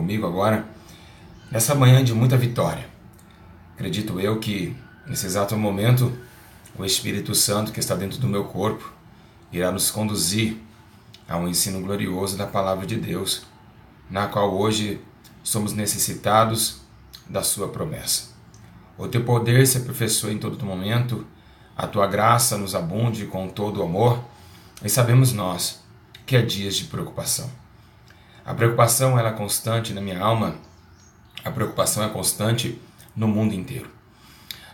comigo agora, nessa manhã de muita vitória. Acredito eu que, nesse exato momento, o Espírito Santo que está dentro do meu corpo irá nos conduzir a um ensino glorioso da Palavra de Deus, na qual hoje somos necessitados da sua promessa. O teu poder se aperfeiçoa em todo momento, a tua graça nos abunde com todo o amor, e sabemos nós que há dias de preocupação. A preocupação ela é constante na minha alma, a preocupação é constante no mundo inteiro.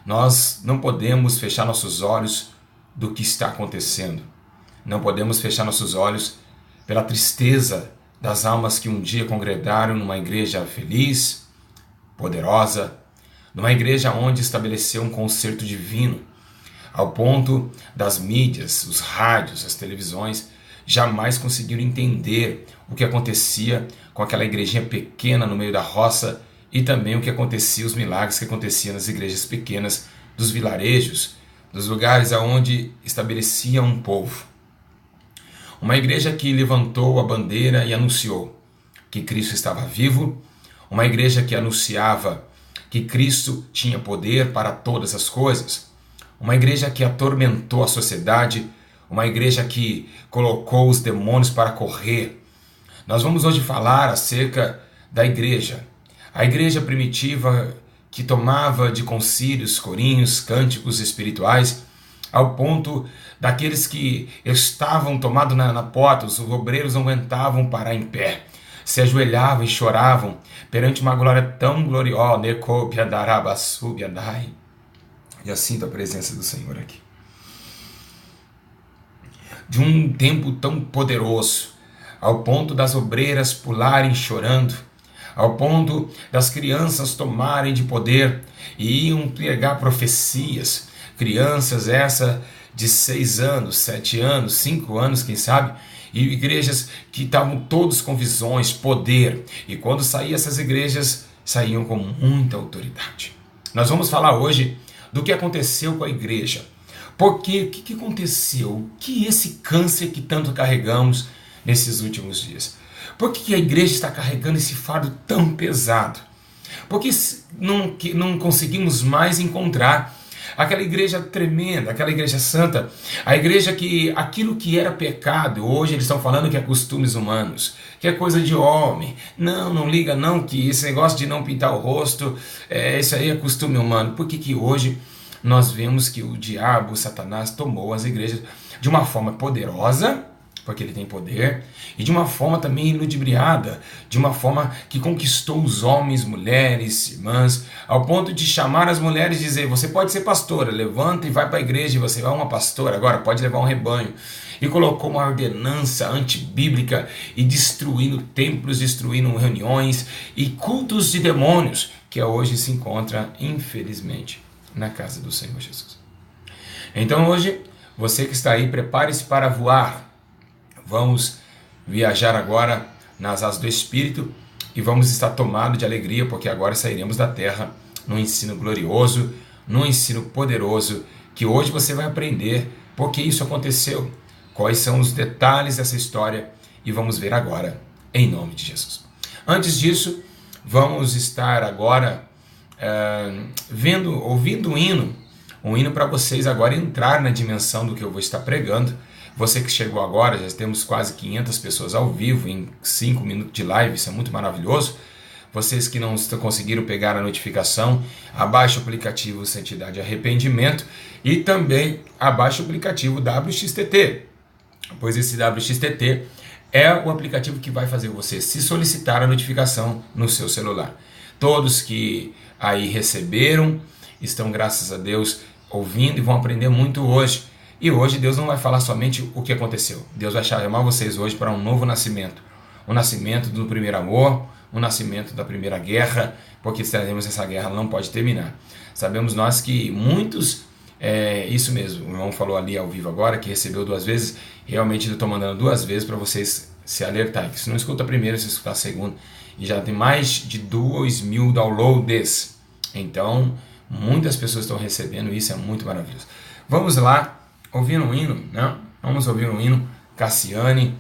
Nós não podemos fechar nossos olhos do que está acontecendo. Não podemos fechar nossos olhos pela tristeza das almas que um dia congregaram numa igreja feliz, poderosa, numa igreja onde estabeleceu um concerto divino, ao ponto das mídias, os rádios, as televisões, jamais conseguiram entender o que acontecia com aquela igrejinha pequena no meio da roça e também o que acontecia, os milagres que aconteciam nas igrejas pequenas dos vilarejos, dos lugares aonde estabelecia um povo. Uma igreja que levantou a bandeira e anunciou que Cristo estava vivo, uma igreja que anunciava que Cristo tinha poder para todas as coisas, uma igreja que atormentou a sociedade, uma igreja que colocou os demônios para correr. Nós vamos hoje falar acerca da igreja, a igreja primitiva que tomava de concílios, corinhos, cânticos espirituais, ao ponto daqueles que estavam tomados na porta, os obreiros não aguentavam parar em pé, se ajoelhavam e choravam perante uma glória tão gloriosa, e eu sinto a presença do Senhor aqui. De um tempo tão poderoso, ao ponto das obreiras pularem chorando, ao ponto das crianças tomarem de poder e iam pregar profecias, crianças essa de 6 anos, 7 anos, 5 anos, quem sabe, e igrejas que estavam todos com visões, poder, e quando saíam essas igrejas, saíam com muita autoridade. Nós vamos falar hoje do que aconteceu com a igreja. Porque o que aconteceu? O que esse câncer que tanto carregamos nesses últimos dias? Por que a igreja está carregando esse fardo tão pesado? Porque não conseguimos mais encontrar aquela igreja tremenda, aquela igreja santa, a igreja que aquilo que era pecado, hoje eles estão falando que é costumes humanos, que é coisa de homem. Não liga não, que esse negócio de não pintar o rosto, isso aí é costume humano. Por que hoje nós vemos que o diabo, o Satanás, tomou as igrejas de uma forma poderosa, porque ele tem poder, e de uma forma também ludibriada, de uma forma que conquistou os homens, mulheres, irmãs, ao ponto de chamar as mulheres e dizer, você pode ser pastora, levanta e vai para a igreja, e você vai uma pastora, agora pode levar um rebanho. E colocou uma ordenança antibíblica e destruindo templos, destruindo reuniões e cultos de demônios, que hoje se encontra, infelizmente, na casa do Senhor Jesus. Então hoje, você que está aí, prepare-se para voar. Vamos viajar agora nas asas do Espírito e vamos estar tomados de alegria, porque agora sairemos da terra num ensino glorioso, num ensino poderoso, que hoje você vai aprender por que isso aconteceu, quais são os detalhes dessa história, e vamos ver agora, em nome de Jesus. Antes disso, vamos estar agora ouvindo um hino para vocês agora entrar na dimensão do que eu vou estar pregando. Você que chegou agora, já temos quase 500 pessoas ao vivo em 5 minutos de live, isso é muito maravilhoso. Vocês que não conseguiram pegar a notificação, abaixe o aplicativo Santidade e Arrependimento e também abaixe o aplicativo WXTT, pois esse WXTT é o aplicativo que vai fazer você se solicitar a notificação no seu celular. Todos que aí receberam estão, graças a Deus, ouvindo e vão aprender muito hoje. E hoje Deus não vai falar somente o que aconteceu. Deus vai chamar vocês hoje para um novo nascimento. O nascimento do primeiro amor, o nascimento da primeira guerra, porque sabemos que essa guerra não pode terminar. Sabemos nós que muitos, isso mesmo, o irmão falou ali ao vivo agora, que recebeu 2 vezes, realmente eu estou mandando 2 vezes para vocês se alertarem. Se não escuta a primeira, se escutar a segunda, e já tem mais de 2.000 downloads. Então, muitas pessoas estão recebendo, isso é muito maravilhoso. Vamos lá, ouvir um hino, né? Vamos ouvir um hino, Cassiane,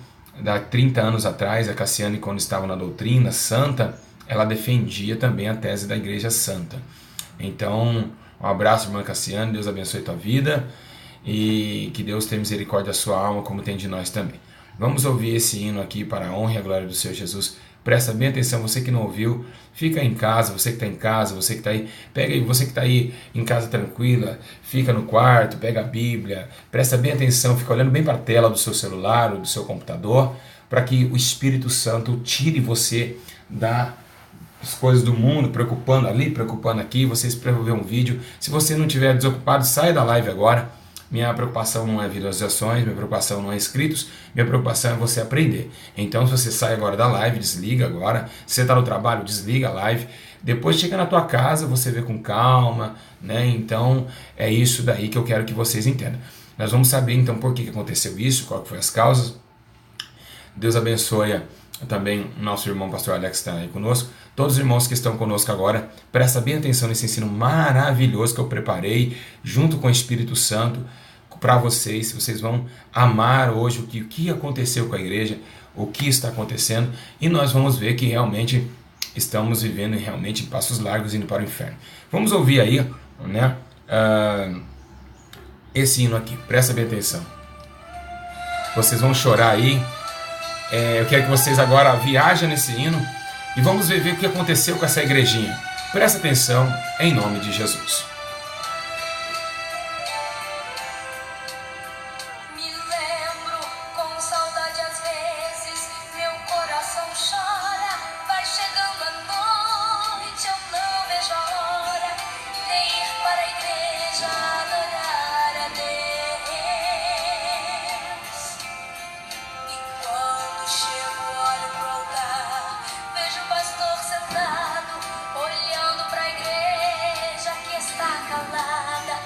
há 30 anos atrás, a Cassiane quando estava na doutrina santa, ela defendia também a tese da Igreja Santa. Então, um abraço, irmã Cassiane, Deus abençoe tua vida e que Deus tenha misericórdia da sua alma, como tem de nós também. Vamos ouvir esse hino aqui para a honra e a glória do Senhor Jesus. Presta bem atenção, você que não ouviu, fica em casa, você que está em casa, você que está aí, pega aí, você que está aí em casa tranquila, fica no quarto, pega a Bíblia, presta bem atenção, fica olhando bem para a tela do seu celular ou do seu computador, para que o Espírito Santo tire você das coisas do mundo, preocupando ali, preocupando aqui, você se preocupa ver um vídeo. Se você não estiver desocupado, sai da live agora. Minha preocupação não é visualizações, minha preocupação não é inscritos, minha preocupação é você aprender. Então, se você sai agora da live, desliga agora. Se você está no trabalho, desliga a live. Depois chega na tua casa, você vê com calma, né? Então, é isso daí que eu quero que vocês entendam. Nós vamos saber então por que aconteceu isso, qual que foi as causas. Deus abençoe também o nosso irmão pastor Alex que está aí conosco. Todos os irmãos que estão conosco agora, presta bem atenção nesse ensino maravilhoso que eu preparei junto com o Espírito Santo para vocês. Vocês vão amar hoje o que aconteceu com a igreja, o que está acontecendo, e nós vamos ver que realmente estamos vivendo realmente passos largos indo para o inferno. Vamos ouvir aí, né, esse hino aqui, presta bem atenção. Vocês vão chorar aí. Eu quero que vocês agora viajem nesse hino e vamos ver o que aconteceu com essa igrejinha. Presta atenção, em nome de Jesus. Me lembro com saudade às vezes, meu coração chora. Vai chegando a noite, eu não vejo a hora de ir para a igreja adorar a Deus. E quando chego, olho pro altar, vejo o pastor sentado, olhando pra igreja que está calada.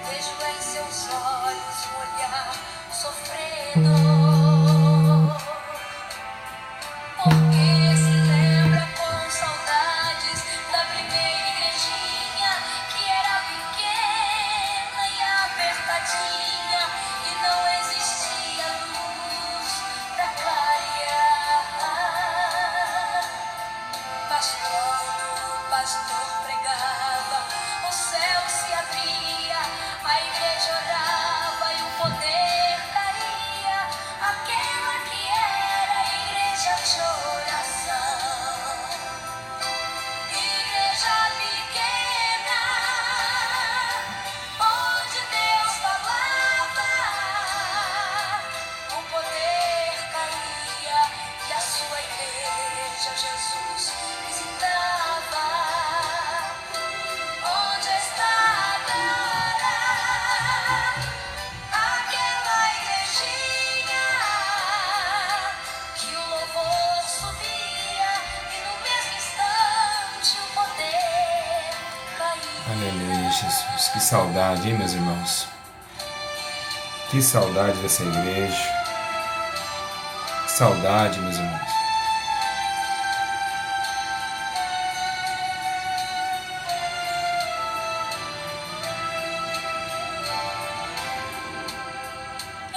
Vejo em seus olhos um olhar sofredor. Porque se lembra com saudades da primeira igrejinha, que era pequena e apertadinha, e não existia luz pra clarear. Mas quando o pastor pregava, o céu se abria, a igreja orava e o poder caía. Aquela que era a igreja de oração. Igreja pequena, onde Deus falava, o poder caía e a sua igreja Jesus visitava. Onde está agora aquela igrejinha que o louvor subia e no mesmo instante o poder caía? Aleluia, Jesus. Que saudade, hein, meus irmãos? Que saudade dessa igreja. Que saudade, meus irmãos.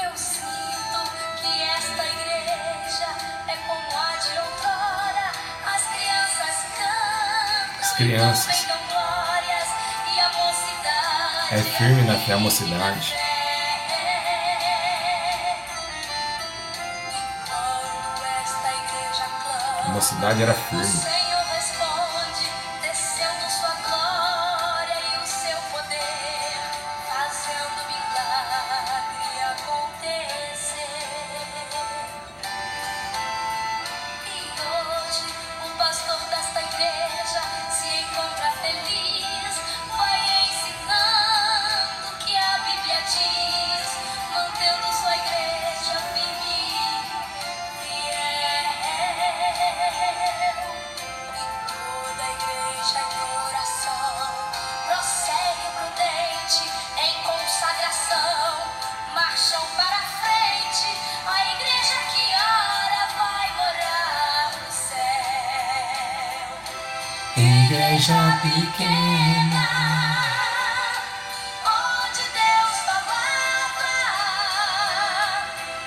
Eu sinto que esta igreja é como a de outrora. As crianças cantam As crianças. e também dão glórias, e a mocidade É firme na fé a mocidade. Quando esta igreja clama, A mocidade era o firme. Senhor responde, descendo sua glória e o seu poder, fazendo milagre acontecer. E hoje o pastor desta igreja se encontra feliz, vai ensinando o que a Bíblia diz, mantendo sua igreja firme e fiel. E toda a igreja em oração prossegue prudente em consagração, marcham para frente. A igreja que ora vai morar no céu. Igreja pequena. Onde Deus falava,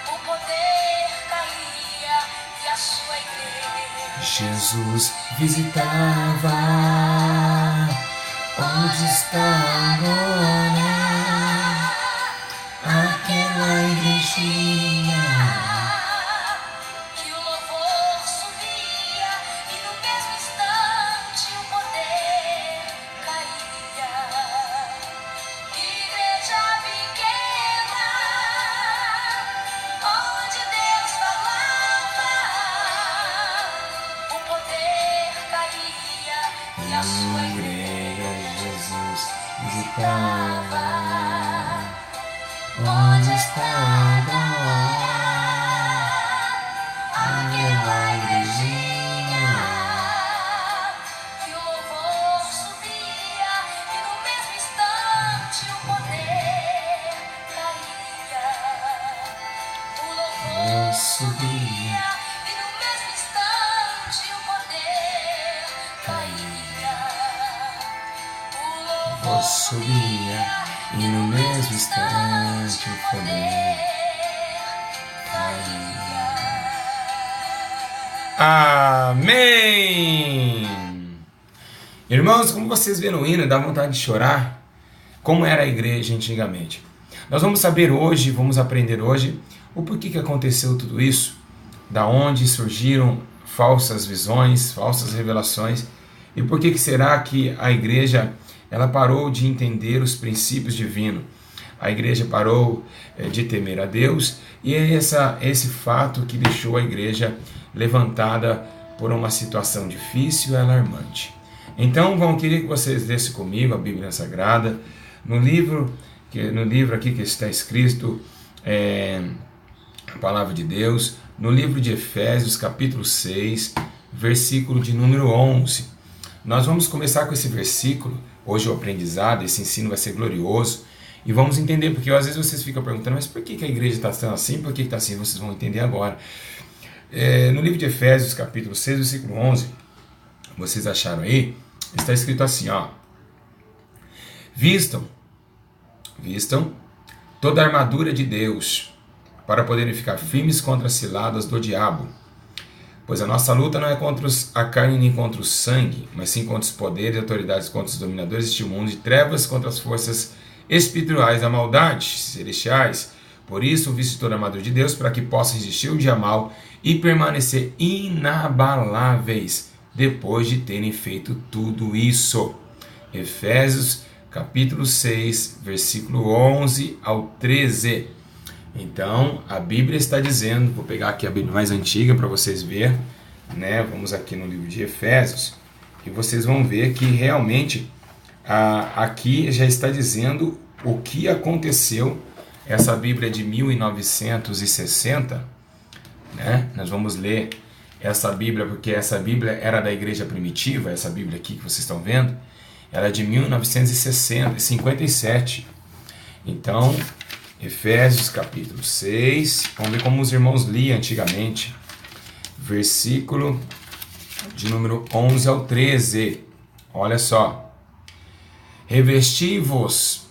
o poder caía e a sua igreja Jesus visitava. Onde está agora aquela igrejinha? Que o louvor subia e no mesmo instante o poder caía. Igreja pequena, onde Deus falava, o poder caía e a sua igreja Jesus visitava. Onde está agora aquela igrejinha? que o louvor subia e no mesmo instante o poder caía. O louvor subia e no mesmo instante o poder caía. O louvor Subia e no mesmo instante o poder caía. Amém! Irmãos, como vocês vêem no hino, dá vontade de chorar. Como era a igreja antigamente. Nós vamos saber hoje, vamos aprender hoje o porquê que aconteceu tudo isso, da onde surgiram falsas visões, falsas revelações, e por que será que a igreja ela parou de entender os princípios divinos. A igreja parou de temer a Deus, e é esse fato que deixou a igreja levantada por uma situação difícil e alarmante. Então, queria que vocês lessem comigo a Bíblia Sagrada, no livro aqui que está escrito a Palavra de Deus, no livro de Efésios, capítulo 6, versículo de número 11. Nós vamos começar com esse versículo. Hoje o aprendizado, esse ensino vai ser glorioso e vamos entender, porque às vezes vocês ficam perguntando, mas por que a igreja está sendo assim, por que está assim? Vocês vão entender agora. No livro de Efésios, capítulo 6, versículo 11, vocês acharam aí? Está escrito assim, ó: Vistam toda a armadura de Deus, para poderem ficar firmes contra as ciladas do diabo. Pois a nossa luta não é contra a carne nem contra o sangue, mas sim contra os poderes e autoridades, contra os dominadores deste mundo de trevas, contra as forças espirituais da maldade celestiais. Por isso, viste toda a armadura de Deus, para que possa resistir o dia mal e permanecer inabaláveis depois de terem feito tudo isso. Efésios, capítulo 6, versículo 11 ao 13. Então, a Bíblia está dizendo, vou pegar aqui a Bíblia mais antiga para vocês verem, né? Vamos aqui no livro de Efésios, e vocês vão ver que realmente aqui já está dizendo o que aconteceu. Essa Bíblia é de 1960, né? Nós vamos ler essa Bíblia, porque essa Bíblia era da igreja primitiva, essa Bíblia aqui que vocês estão vendo, ela é de 1957. Então, Efésios capítulo 6, vamos ver como os irmãos liam antigamente, versículo de número 11 ao 13, olha só: Revesti-vos,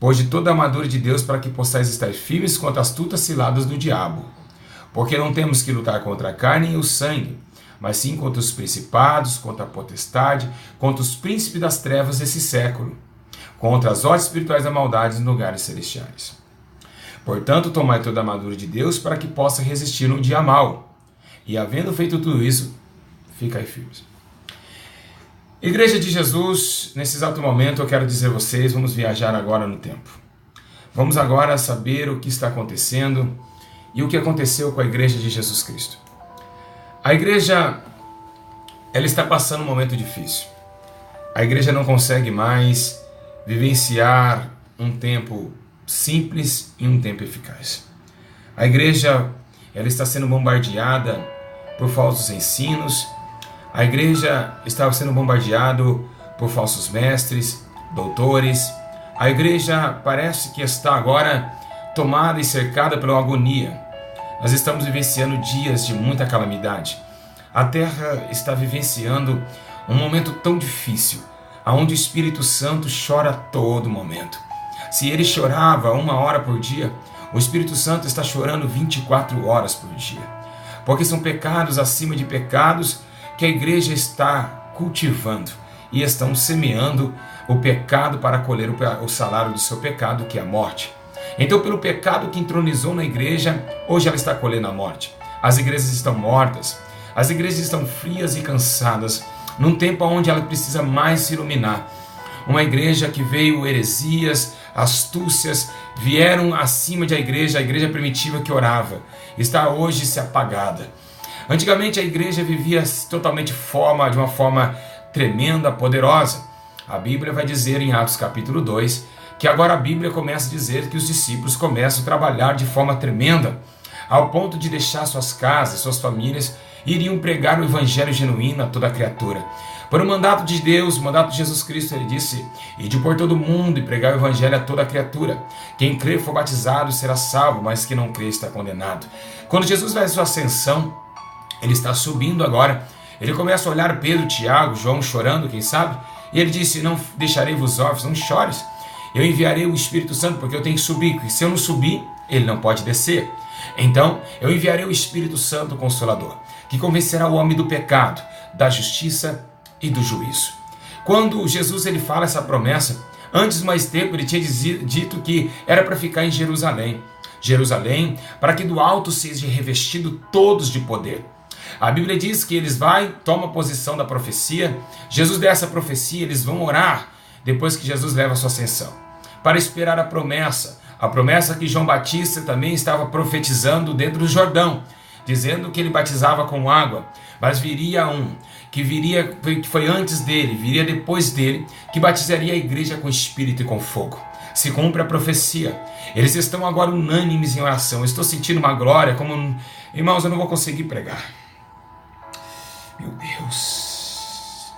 pois, de toda a armadura de Deus, para que possais estar firmes contra as astutas ciladas do diabo, porque não temos que lutar contra a carne e o sangue, mas sim contra os principados, contra a potestade, contra os príncipes das trevas desse século, contra as hostes espirituais da maldade nos lugares celestiais. Portanto, tomai toda a armadura de Deus para que possa resistir no dia mau, e havendo feito tudo isso, ficai firmes. Igreja de Jesus, nesse exato momento eu quero dizer a vocês, vamos viajar agora no tempo. Vamos agora saber o que está acontecendo e o que aconteceu com a igreja de Jesus Cristo. A igreja, ela está passando um momento difícil. A igreja não consegue mais vivenciar um tempo simples e um tempo eficaz. A igreja, ela está sendo bombardeada por falsos ensinos. A igreja está sendo bombardeada por falsos mestres, doutores. A igreja parece que está agora tomada e cercada pela agonia. Nós estamos vivenciando dias de muita calamidade. A terra está vivenciando um momento tão difícil, onde o Espírito Santo chora a todo momento. Se ele chorava 1 hora por dia, o Espírito Santo está chorando 24 horas por dia. porque são pecados acima de pecados que a igreja está cultivando e estão semeando o pecado para colher o salário do seu pecado, que é a morte. Então, pelo pecado que entronizou na igreja, hoje ela está colhendo a morte. As igrejas estão mortas, as igrejas estão frias e cansadas, num tempo onde ela precisa mais se iluminar. Uma igreja que veio heresias, astúcias, vieram acima da igreja, a igreja primitiva que orava, está hoje se apagada. Antigamente a igreja vivia totalmente de uma forma tremenda, poderosa. A Bíblia vai dizer em Atos capítulo 2, que agora a Bíblia começa a dizer que os discípulos começam a trabalhar de forma tremenda, ao ponto de deixar suas casas, suas famílias, e iriam pregar o evangelho genuíno a toda criatura. Por um mandato de Deus, o mandato de Jesus Cristo, ele disse: ide por todo mundo e pregar o evangelho a toda criatura. Quem crê for batizado será salvo, mas quem não crê está condenado. Quando Jesus faz sua ascensão, ele está subindo agora, ele começa a olhar Pedro, Tiago, João chorando, quem sabe? E ele disse: não deixarei vos órfãos, não chores. Eu enviarei o Espírito Santo, porque eu tenho que subir, porque se eu não subir, ele não pode descer. Então, eu enviarei o Espírito Santo, o Consolador, que convencerá o homem do pecado, da justiça e do juízo. Quando Jesus ele fala essa promessa, antes mais tempo ele tinha dito que era para ficar em Jerusalém. Jerusalém, para que do alto seja revestido todos de poder. A Bíblia diz que eles tomam a posição da profecia. Jesus dá essa profecia, eles vão orar depois que Jesus leva a sua ascensão, para esperar a promessa que João Batista também estava profetizando dentro do Jordão, dizendo que ele batizava com água, mas viria um, que foi antes dele, viria depois dele, que batizaria a igreja com espírito e com fogo. Se cumpre a profecia. Eles estão agora unânimes em oração. Eu estou sentindo uma glória, como... Irmãos, eu não vou conseguir pregar. Meu Deus.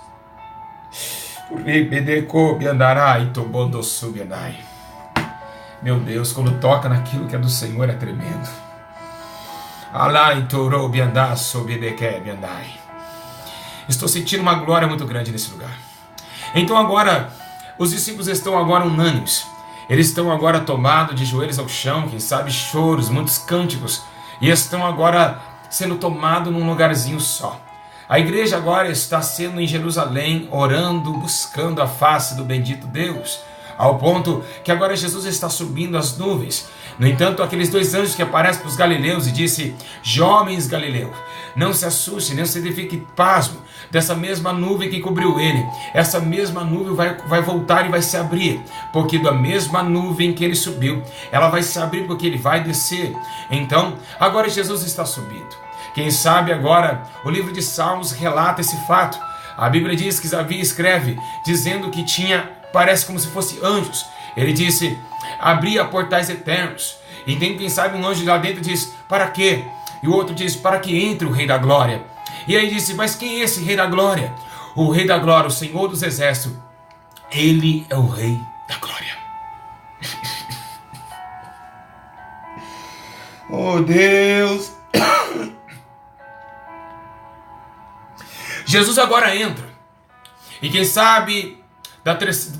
Meu Deus, quando toca naquilo que é do Senhor é tremendo. Estou sentindo uma glória muito grande nesse lugar. Então agora, os discípulos estão agora unânimes. Eles estão agora tomados de joelhos ao chão, quem sabe choros, muitos cânticos, e estão agora sendo tomados num lugarzinho só. A igreja agora está sendo em Jerusalém, orando, buscando a face do bendito Deus, ao ponto que agora Jesus está subindo as nuvens. No entanto, aqueles dois anjos que aparecem para os galileus e disse: jovens galileus, não se assustem, não se fiquem pasmo dessa mesma nuvem que cobriu ele. Essa mesma nuvem vai voltar e vai se abrir, porque da mesma nuvem que ele subiu, ela vai se abrir porque ele vai descer. Então, agora Jesus está subindo. Quem sabe agora o livro de Salmos relata esse fato. A Bíblia diz que Davi escreve dizendo que parece como se fosse anjos. Ele disse: abria portais eternos. E tem quem sabe um anjo lá dentro diz: para quê? E o outro diz: para que entre o Rei da Glória. E aí disse: mas quem é esse Rei da Glória? O Rei da Glória, o Senhor dos Exércitos. Ele é o Rei da Glória. Oh Deus! Jesus agora entra. E quem sabe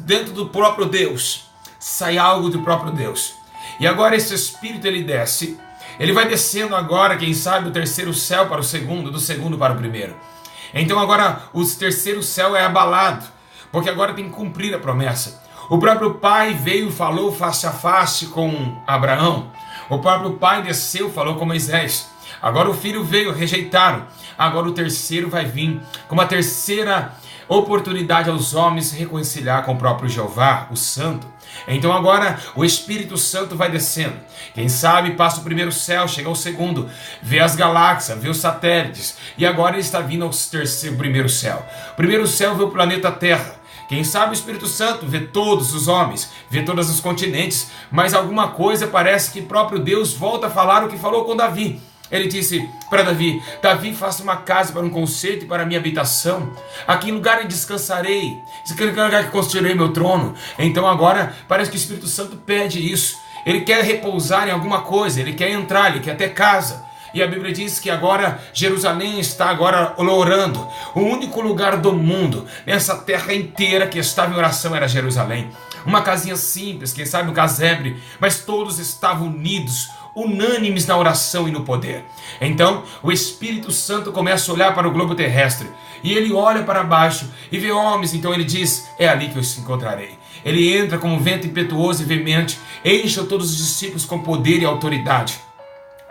dentro do próprio Deus sai algo do próprio Deus. E agora esse Espírito ele desce. Ele vai descendo agora, quem sabe, do terceiro céu para o segundo, do segundo para o primeiro. Então agora o terceiro céu é abalado, porque agora tem que cumprir a promessa. O próprio Pai veio e falou face a face com Abraão. O próprio Pai desceu e falou com Moisés. Agora o Filho veio, rejeitaram. Agora o terceiro vai vir com uma terceira oportunidade aos homens se reconciliar com o próprio Jeová, o Santo. Então agora o Espírito Santo vai descendo. Quem sabe passa o primeiro céu, chega ao segundo, vê as galáxias, vê os satélites. E agora ele está vindo ao primeiro céu. O primeiro céu vê o planeta Terra. Quem sabe o Espírito Santo vê todos os homens, vê todos os continentes. Mas alguma coisa parece que próprio Deus volta a falar o que falou com Davi. Ele disse para Davi: Davi, faça uma casa para um concerto e para a minha habitação. Aqui em lugar eu descansarei. Aqui em lugar que construirei meu trono. Então agora parece que o Espírito Santo pede isso. Ele quer repousar em alguma coisa. Ele quer entrar, ele quer ter casa. E a Bíblia diz que agora Jerusalém está agora orando. O único lugar do mundo, nessa terra inteira que estava em oração, era Jerusalém. Uma casinha simples, quem sabe um casebre, mas todos estavam unidos, unânimes na oração e no poder. Então o Espírito Santo começa a olhar para o globo terrestre, e ele olha para baixo e vê homens. Então ele diz: é ali que eu os encontrarei. Ele entra como um vento impetuoso e veemente, enche todos os discípulos com poder e autoridade.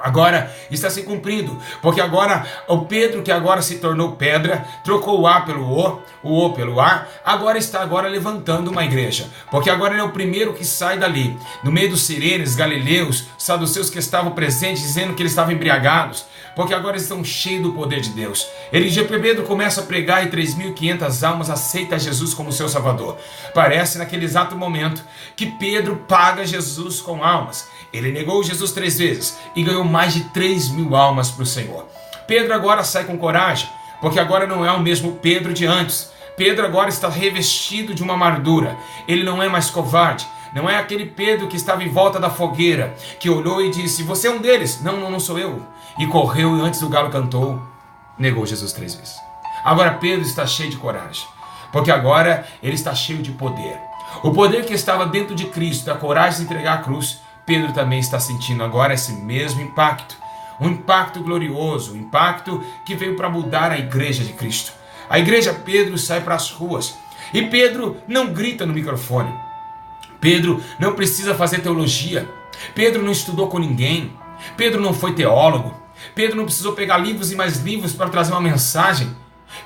Agora está se cumprindo, porque agora o Pedro, que agora se tornou pedra, trocou o A pelo o pelo A, agora está levantando uma igreja, porque agora ele é o primeiro que sai dali, no meio dos sirenes, galileus, saduceus que estavam presentes, dizendo que eles estavam embriagados, porque agora eles estão cheios do poder de Deus. Pedro começa a pregar e 3.500 almas aceitam Jesus como seu Salvador. Parece naquele exato momento que Pedro paga Jesus com almas. Ele negou Jesus 3 vezes e ganhou mais de 3.000 almas para o Senhor. Pedro agora sai com coragem, porque agora não é o mesmo Pedro de antes. Pedro agora está revestido de uma armadura. Ele não é mais covarde. Não é aquele Pedro que estava em volta da fogueira, que olhou e disse: você é um deles. Não sou eu. E correu, e antes do galo cantou, negou Jesus 3 vezes. Agora Pedro está cheio de coragem, porque agora ele está cheio de poder. O poder que estava dentro de Cristo, da coragem de entregar a cruz, Pedro também está sentindo agora esse mesmo impacto. Um impacto glorioso, um impacto que veio para mudar a igreja de Cristo. A igreja Pedro sai para as ruas. E Pedro não grita no microfone. Pedro não precisa fazer teologia. Pedro não estudou com ninguém. Pedro não foi teólogo. Pedro não precisou pegar livros e mais livros para trazer uma mensagem.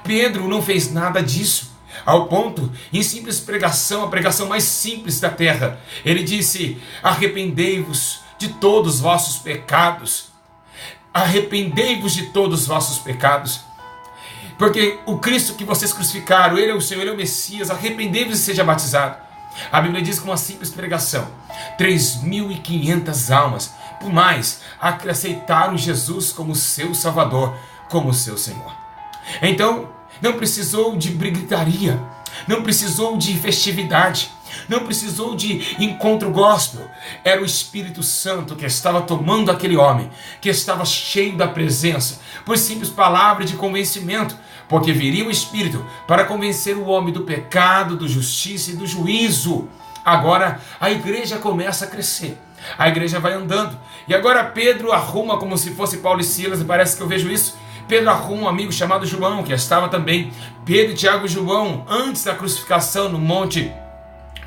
Pedro não fez nada disso. Ao ponto, em simples pregação, a pregação mais simples da terra, ele disse: arrependei-vos de todos os vossos pecados. Arrependei-vos de todos os vossos pecados. Porque o Cristo que vocês crucificaram, Ele é o Senhor, Ele é o Messias. Arrependei-vos e seja batizado. A Bíblia diz que uma simples pregação, 3.500 almas, por mais, aceitaram Jesus como seu Salvador, como seu Senhor. Então, não precisou de gritaria, não precisou de festividade, não precisou de encontro gospel. Era o Espírito Santo que estava tomando aquele homem, que estava cheio da presença, por simples palavra de convencimento, porque viria o Espírito para convencer o homem do pecado, da justiça e do juízo. Agora a igreja começa a crescer, a igreja vai andando, e agora Pedro arruma, como se fosse Paulo e Silas, e parece que eu vejo isso. Pedro arruma um amigo chamado João, que estava também, Pedro, Tiago e João, antes da crucificação no Monte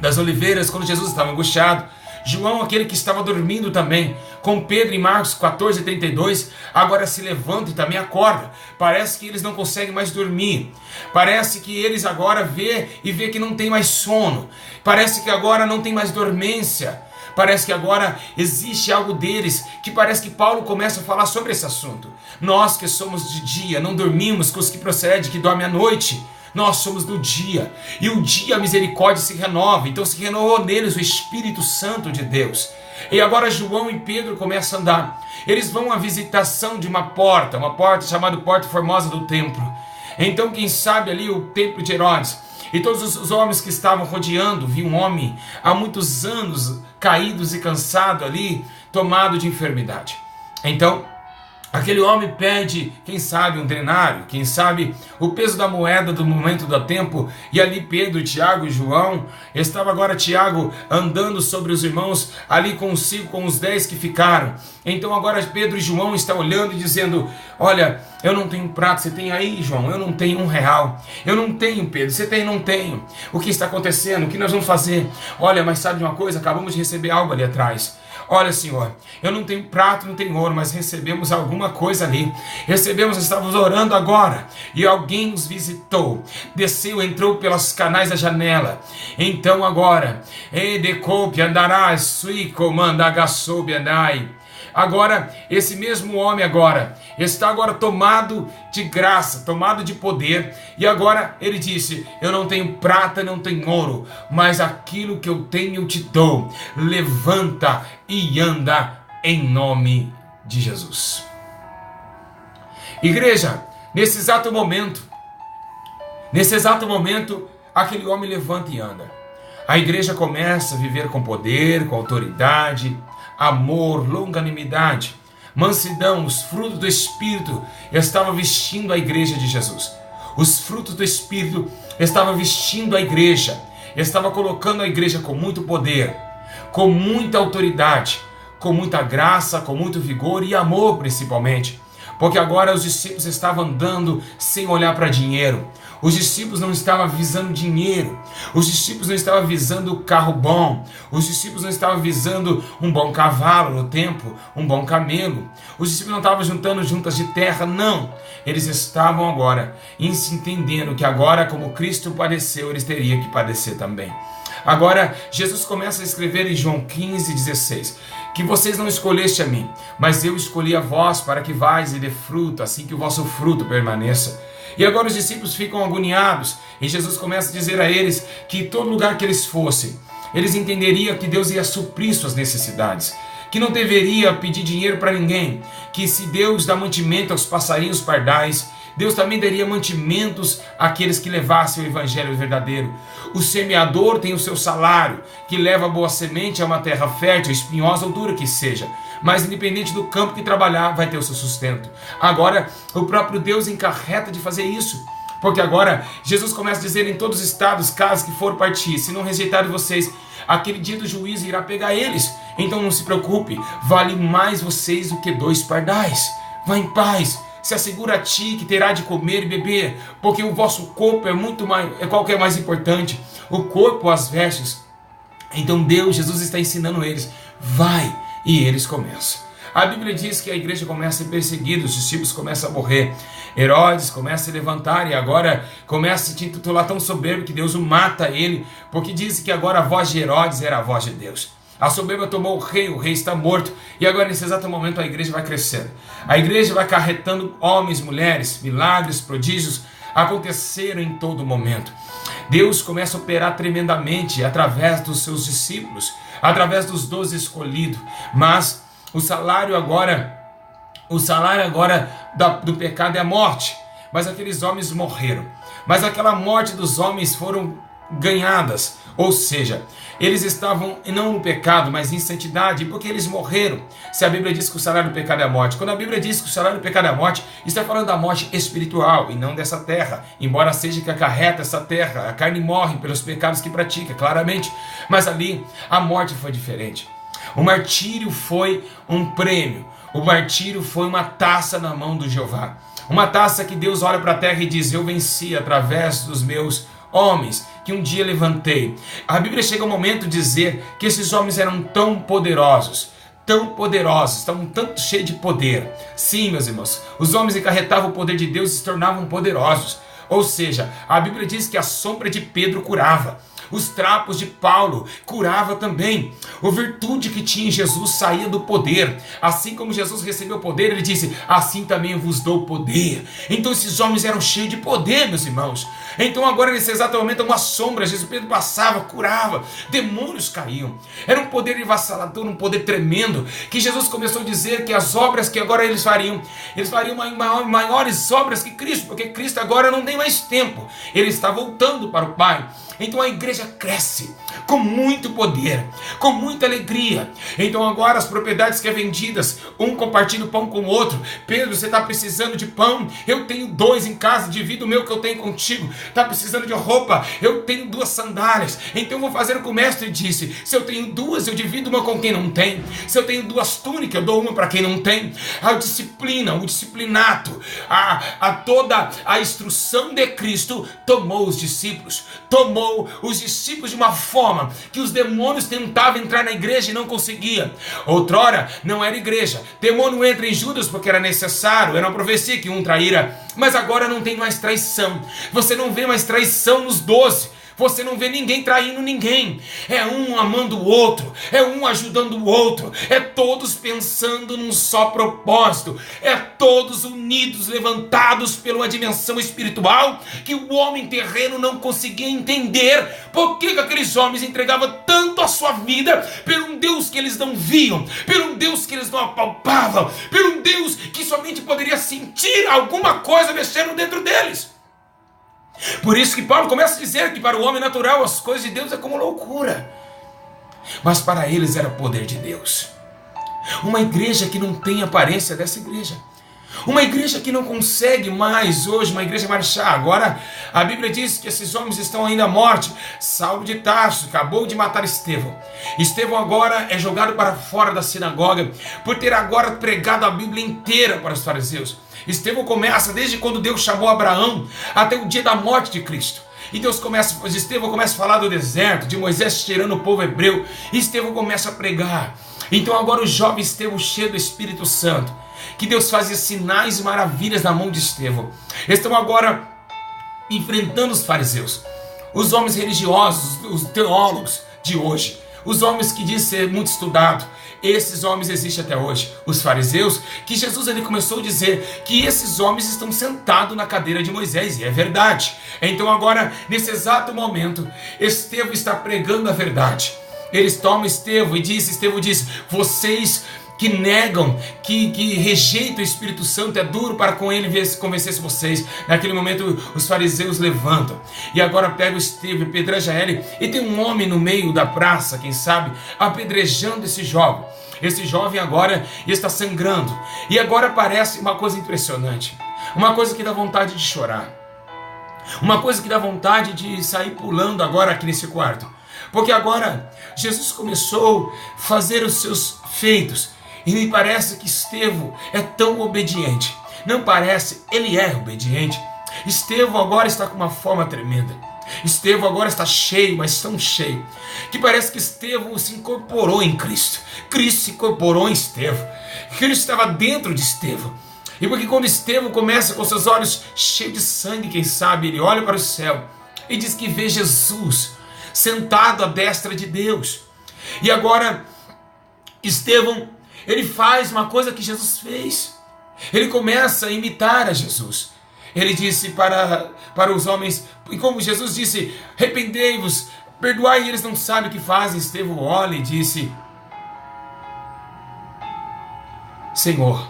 das Oliveiras, quando Jesus estava angustiado. João, aquele que estava dormindo também, com Pedro em Marcos 14:32, agora se levanta e também acorda. Parece que eles não conseguem mais dormir. Parece que eles agora vê que não tem mais sono. Parece que agora não tem mais dormência. Parece que agora existe algo deles, que parece que Paulo começa a falar sobre esse assunto. Nós que somos de dia, não dormimos com os que procedem, que dormem à noite. Nós somos do dia, e o dia a misericórdia se renova. Então se renovou neles o Espírito Santo de Deus. E agora João e Pedro começam a andar. Eles vão à visitação de uma porta chamada Porta Formosa do Templo. Então quem sabe ali o templo de Herodes. E todos os homens que estavam rodeando, viam um homem há muitos anos caídos e cansado ali, tomado de enfermidade. Então aquele homem pede, quem sabe, um denário, quem sabe o peso da moeda do momento do tempo. E ali Pedro, Tiago e João, estava agora Tiago andando sobre os irmãos, ali consigo com os 10 que ficaram. Então agora Pedro e João estão olhando e dizendo: olha, eu não tenho prato, você tem aí, João? Eu não tenho R$1. Eu não tenho, Pedro, você tem? Não tenho. O que está acontecendo? O que nós vamos fazer? Olha, mas sabe de uma coisa? Acabamos de receber algo ali atrás. Olha, Senhor, eu não tenho prato, não tenho ouro, mas recebemos alguma coisa ali. Estávamos orando agora, e alguém nos visitou, desceu, entrou pelos canais da janela. Então agora, agora, esse mesmo homem agora, está agora tomado de graça, tomado de poder, e agora ele disse: eu não tenho prata, não tenho ouro, mas aquilo que eu tenho eu te dou. Levanta e anda em nome de Jesus. Igreja, nesse exato momento, aquele homem levanta e anda. A igreja começa a viver com poder, com autoridade, amor, longanimidade, mansidão. Os frutos do Espírito estavam vestindo a igreja de Jesus. Os frutos do Espírito estavam vestindo a igreja, estavam colocando a igreja com muito poder, com muita autoridade, com muita graça, com muito vigor e amor principalmente. Porque agora os discípulos estavam andando sem olhar para dinheiro. Os discípulos não estavam visando dinheiro. Os discípulos não estavam visando carro bom. Os discípulos não estavam visando um bom cavalo no tempo, um bom camelo. Os discípulos não estavam juntando juntas de terra, não. Eles estavam agora entendendo que agora, como Cristo padeceu, eles teriam que padecer também. Agora, Jesus começa a escrever em João 15:16, que vocês não escolheste a mim, mas eu escolhi a vós para que vais e dê fruto, assim que o vosso fruto permaneça. E agora os discípulos ficam agoniados, e Jesus começa a dizer a eles que em todo lugar que eles fossem, eles entenderiam que Deus ia suprir suas necessidades, que não deveria pedir dinheiro para ninguém, que se Deus dá mantimento aos passarinhos pardais, Deus também daria mantimentos àqueles que levassem o evangelho verdadeiro. O semeador tem o seu salário, que leva a boa semente a uma terra fértil, espinhosa ou dura que seja. Mas independente do campo que trabalhar, vai ter o seu sustento. Agora, o próprio Deus encarreta de fazer isso. Porque agora, Jesus começa a dizer em todos os estados, casos que for partir, se não rejeitarem vocês, aquele dia do juízo irá pegar eles. Então não se preocupe, vale mais vocês do que 2 pardais. Vá em paz. Se assegura a ti que terá de comer e beber, porque o vosso corpo é muito mais, qual que é mais importante? O corpo, as vestes. Então Jesus está ensinando eles, vai, e eles começam. A Bíblia diz que a igreja começa a ser perseguida, os discípulos começam a morrer, Herodes começa a se levantar e agora começa a se intitular tão soberbo que Deus o mata ele, porque diz que agora a voz de Herodes era a voz de Deus. A soberba tomou o rei está morto, e agora nesse exato momento a igreja vai crescendo. A igreja vai acarretando homens, mulheres, milagres, prodígios aconteceram em todo momento. Deus começa a operar tremendamente através dos seus discípulos, através dos 12 escolhidos, mas o salário agora do pecado é a morte. Mas aqueles homens morreram, mas aquela morte dos homens foram ganhadas, ou seja, eles estavam não no pecado, mas em santidade, porque eles morreram. Se a Bíblia diz que o salário do pecado é a morte, quando a Bíblia diz que o salário do pecado é a morte, está falando da morte espiritual e não dessa terra, embora seja que acarreta essa terra, a carne morre pelos pecados que pratica, claramente, mas ali a morte foi diferente. O martírio foi um prêmio, o martírio foi uma taça na mão do Jeová, uma taça que Deus olha para a terra e diz, eu venci através dos meus homens que um dia levantei. A Bíblia chega ao momento de dizer que esses homens eram tão poderosos, estavam tanto cheios de poder. Sim, meus irmãos, os homens encarretavam o poder de Deus e se tornavam poderosos. Ou seja, a Bíblia diz que a sombra de Pedro curava. Os trapos de Paulo curava também. A virtude que tinha em Jesus saía do poder. Assim como Jesus recebeu poder, ele disse, assim também eu vos dou poder. Então esses homens eram cheios de poder, meus irmãos. Então agora nesse exato momento uma sombra, Jesus Pedro passava, curava, demônios caíam. Era um poder avassalador, um poder tremendo, que Jesus começou a dizer que as obras que agora eles fariam maiores obras que Cristo, porque Cristo agora não tem mais tempo. Ele está voltando para o Pai. Então a igreja cresce com muito poder, com muita alegria. Então agora as propriedades que é vendidas, um compartilha o pão com o outro. Pedro, você está precisando de pão? Eu tenho 2 em casa, divido o meu que eu tenho contigo. Está precisando de roupa? Eu tenho 2 sandálias. Então eu vou fazer o que o mestre disse. Se eu tenho 2, eu divido uma com quem não tem. Se eu tenho 2 túnicas, eu dou uma para quem não tem. A disciplina, o disciplinato, toda a instrução de Cristo tomou os discípulos, tomou os discípulos de uma forma que os demônios tentavam entrar na igreja e não conseguiam. Outrora não era igreja, demônio entra em Judas porque era necessário, era uma profecia que um traíra, mas agora não tem mais traição. Você não vê mais traição nos 12. Você não vê ninguém traindo ninguém. É um amando o outro, é um ajudando o outro, é todos pensando num só propósito, é todos unidos, levantados pela uma dimensão espiritual que o homem terreno não conseguia entender. Por que aqueles homens entregavam tanto a sua vida por um Deus que eles não viam, por um Deus que eles não apalpavam, por um Deus que somente poderia sentir alguma coisa mexendo dentro deles? Por isso que Paulo começa a dizer que para o homem natural as coisas de Deus é como loucura, mas para eles era o poder de Deus. Uma igreja que não tem aparência dessa igreja, Uma igreja que não consegue mais hoje, uma igreja marchar. Agora a Bíblia diz que esses homens estão ainda à morte. Saulo de Tarso acabou de matar Estevão. Estevão agora é jogado para fora da sinagoga por ter agora pregado a Bíblia inteira para os fariseus. Estevão começa desde quando Deus chamou Abraão até o dia da morte de Cristo. E Estevão começa a falar do deserto, de Moisés tirando o povo hebreu. E Estevão começa a pregar. Então agora o jovem Estevão, cheio do Espírito Santo, que Deus fazia sinais e maravilhas na mão de Estevão, estão agora enfrentando os fariseus, os homens religiosos, os teólogos de hoje, os homens que dizem ser muito estudado. Esses homens existem até hoje. Os fariseus, que Jesus ele começou a dizer que esses homens estão sentados na cadeira de Moisés, e é verdade. Então agora, nesse exato momento, Estevão está pregando a verdade. Eles tomam Estevão diz, vocês que negam, que rejeitam o Espírito Santo, é duro para com ele convencer vocês. Naquele momento os fariseus levantam e agora pegam Estevão, apedreja ele, e tem um homem no meio da praça, quem sabe, apedrejando esse jovem. Esse jovem agora está sangrando, e agora aparece uma coisa impressionante, uma coisa que dá vontade de chorar, uma coisa que dá vontade de sair pulando agora aqui nesse quarto, porque agora Jesus começou a fazer os seus feitos. E me parece que Estevão é tão obediente. Não parece, ele é obediente. Estevão agora está com uma forma tremenda. Estevão agora está cheio, mas tão cheio, que parece que Estevão se incorporou em Cristo. Cristo se incorporou em Estevão. Cristo estava dentro de Estevão. E porque quando Estevão começa com seus olhos cheios de sangue, quem sabe, ele olha para o céu e diz que vê Jesus sentado à destra de Deus. E agora Estevão, ele faz uma coisa que Jesus fez. Ele começa a imitar a Jesus. Ele disse para os homens, e como Jesus disse, arrependei-vos, perdoai, eles não sabem o que fazem. Estevão olha e disse, Senhor,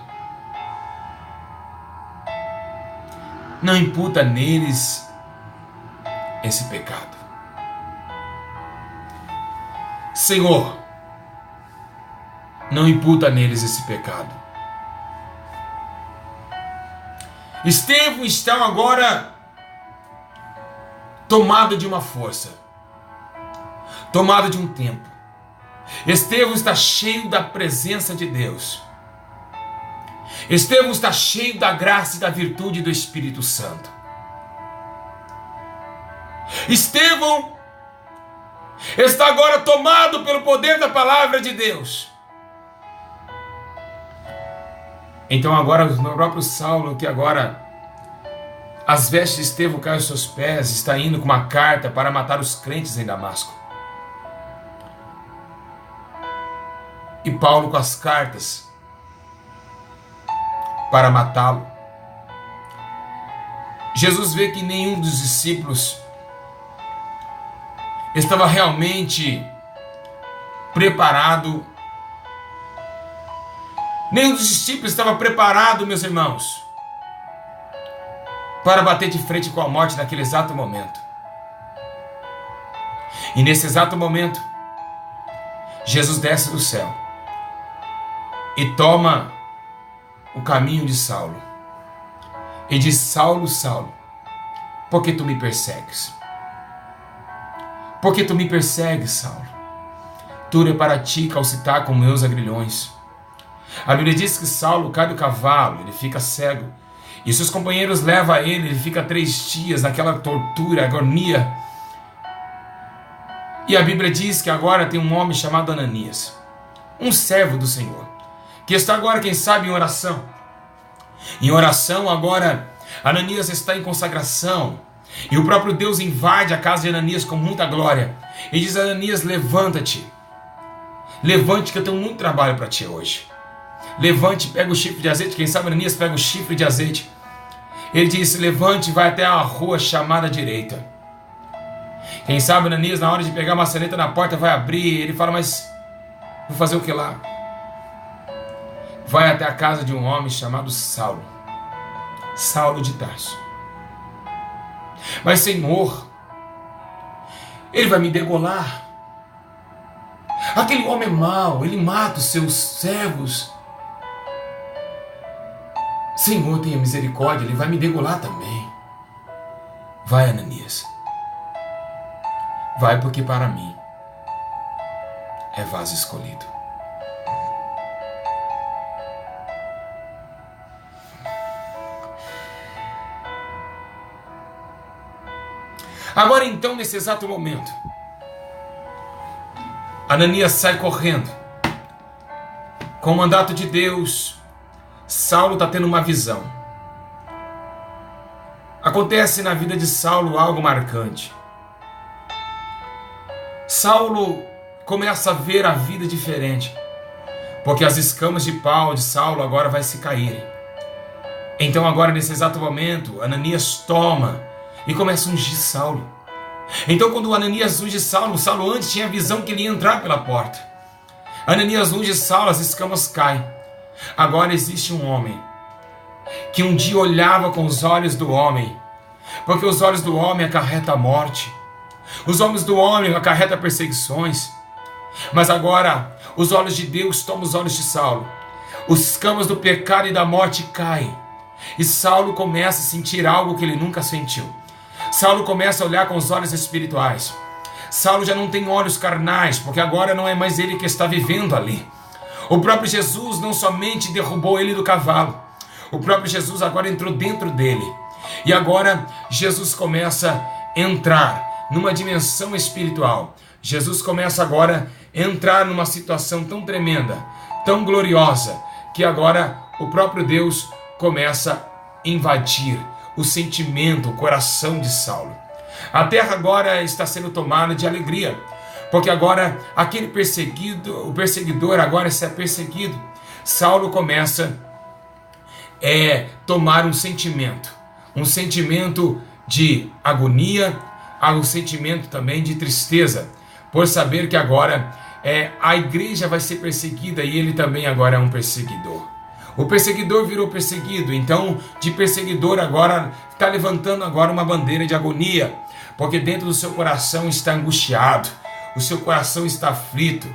não imputa neles esse pecado. Senhor, não imputa neles esse pecado. Estevão está agora tomado de uma força, tomado de um tempo. Estevão está cheio da presença de Deus. Estevão está cheio da graça e da virtude do Espírito Santo. Estevão está agora tomado pelo poder da palavra de Deus. Então agora o próprio Saulo, que agora as vestes de Estevão caem aos seus pés, está indo com uma carta para matar os crentes em Damasco. E Paulo com as cartas para matá-lo. Jesus vê que nenhum dos discípulos estava realmente preparado. Nenhum dos discípulos estava preparado, meus irmãos, para bater de frente com a morte naquele exato momento. E nesse exato momento, Jesus desce do céu e toma o caminho de Saulo e diz, Saulo, Saulo, por que tu me persegues? Por que tu me persegues, Saulo? Duro é para ti calcitar com meus agrilhões. A Bíblia diz que Saulo cai do cavalo, ele fica cego, e seus companheiros levam a ele fica 3 dias naquela tortura, agonia. E a Bíblia diz que agora tem um homem chamado Ananias, um servo do Senhor, que está agora, quem sabe, em oração. Em oração agora, Ananias está em consagração, e o próprio Deus invade a casa de Ananias com muita glória, e diz a Ananias, levanta-te, levante que eu tenho muito trabalho para ti hoje. Levante, pega o chifre de azeite. Quem sabe Ananias pega o chifre de azeite. Ele disse, levante e vai até a rua chamada direita. Quem sabe Ananias, na hora de pegar a maçaneta na porta, vai abrir. Ele fala, mas vou fazer o que lá? Vai até a casa de um homem chamado Saulo. Saulo de Tarso. Mas Senhor, ele vai me degolar. Aquele homem é mau, ele mata os seus servos. Senhor, tenha misericórdia, ele vai me degolar também. Vai, Ananias. Vai, porque para mim é vaso escolhido. Agora então, nesse exato momento, Ananias sai correndo. Com o mandato de Deus, Saulo está tendo uma visão. Acontece na vida de Saulo algo marcante. Saulo começa a ver a vida diferente, porque as escamas de pau de Saulo agora vai se caírem. Então agora, nesse exato momento, Ananias toma e começa a ungir Saulo. Então quando Ananias unge Saulo, Saulo antes tinha a visão que ele ia entrar pela porta. Ananias unge Saulo, as escamas caem. Agora existe um homem que um dia olhava com os olhos do homem, porque os olhos do homem acarretam a morte, os olhos do homem acarretam perseguições, mas agora os olhos de Deus tomam os olhos de Saulo, os escamas do pecado e da morte caem, e Saulo começa a sentir algo que ele nunca sentiu. Saulo começa a olhar com os olhos espirituais. Saulo já não tem olhos carnais, porque agora não é mais ele que está vivendo ali. O próprio Jesus não somente derrubou ele do cavalo, o próprio Jesus agora entrou dentro dele. E agora Jesus começa a entrar numa dimensão espiritual. Jesus começa agora a entrar numa situação tão tremenda, tão gloriosa, que agora o próprio Deus começa a invadir o sentimento, o coração de Saulo. A terra agora está sendo tomada de alegria, porque agora aquele perseguido, o perseguidor agora se é perseguido. Saulo começa a tomar um sentimento de agonia, um sentimento também de tristeza, por saber que agora a igreja vai ser perseguida e ele também agora é um perseguidor. O perseguidor virou perseguido, então de perseguidor agora está levantando agora uma bandeira de agonia, porque dentro do seu coração está angustiado, o seu coração está aflito,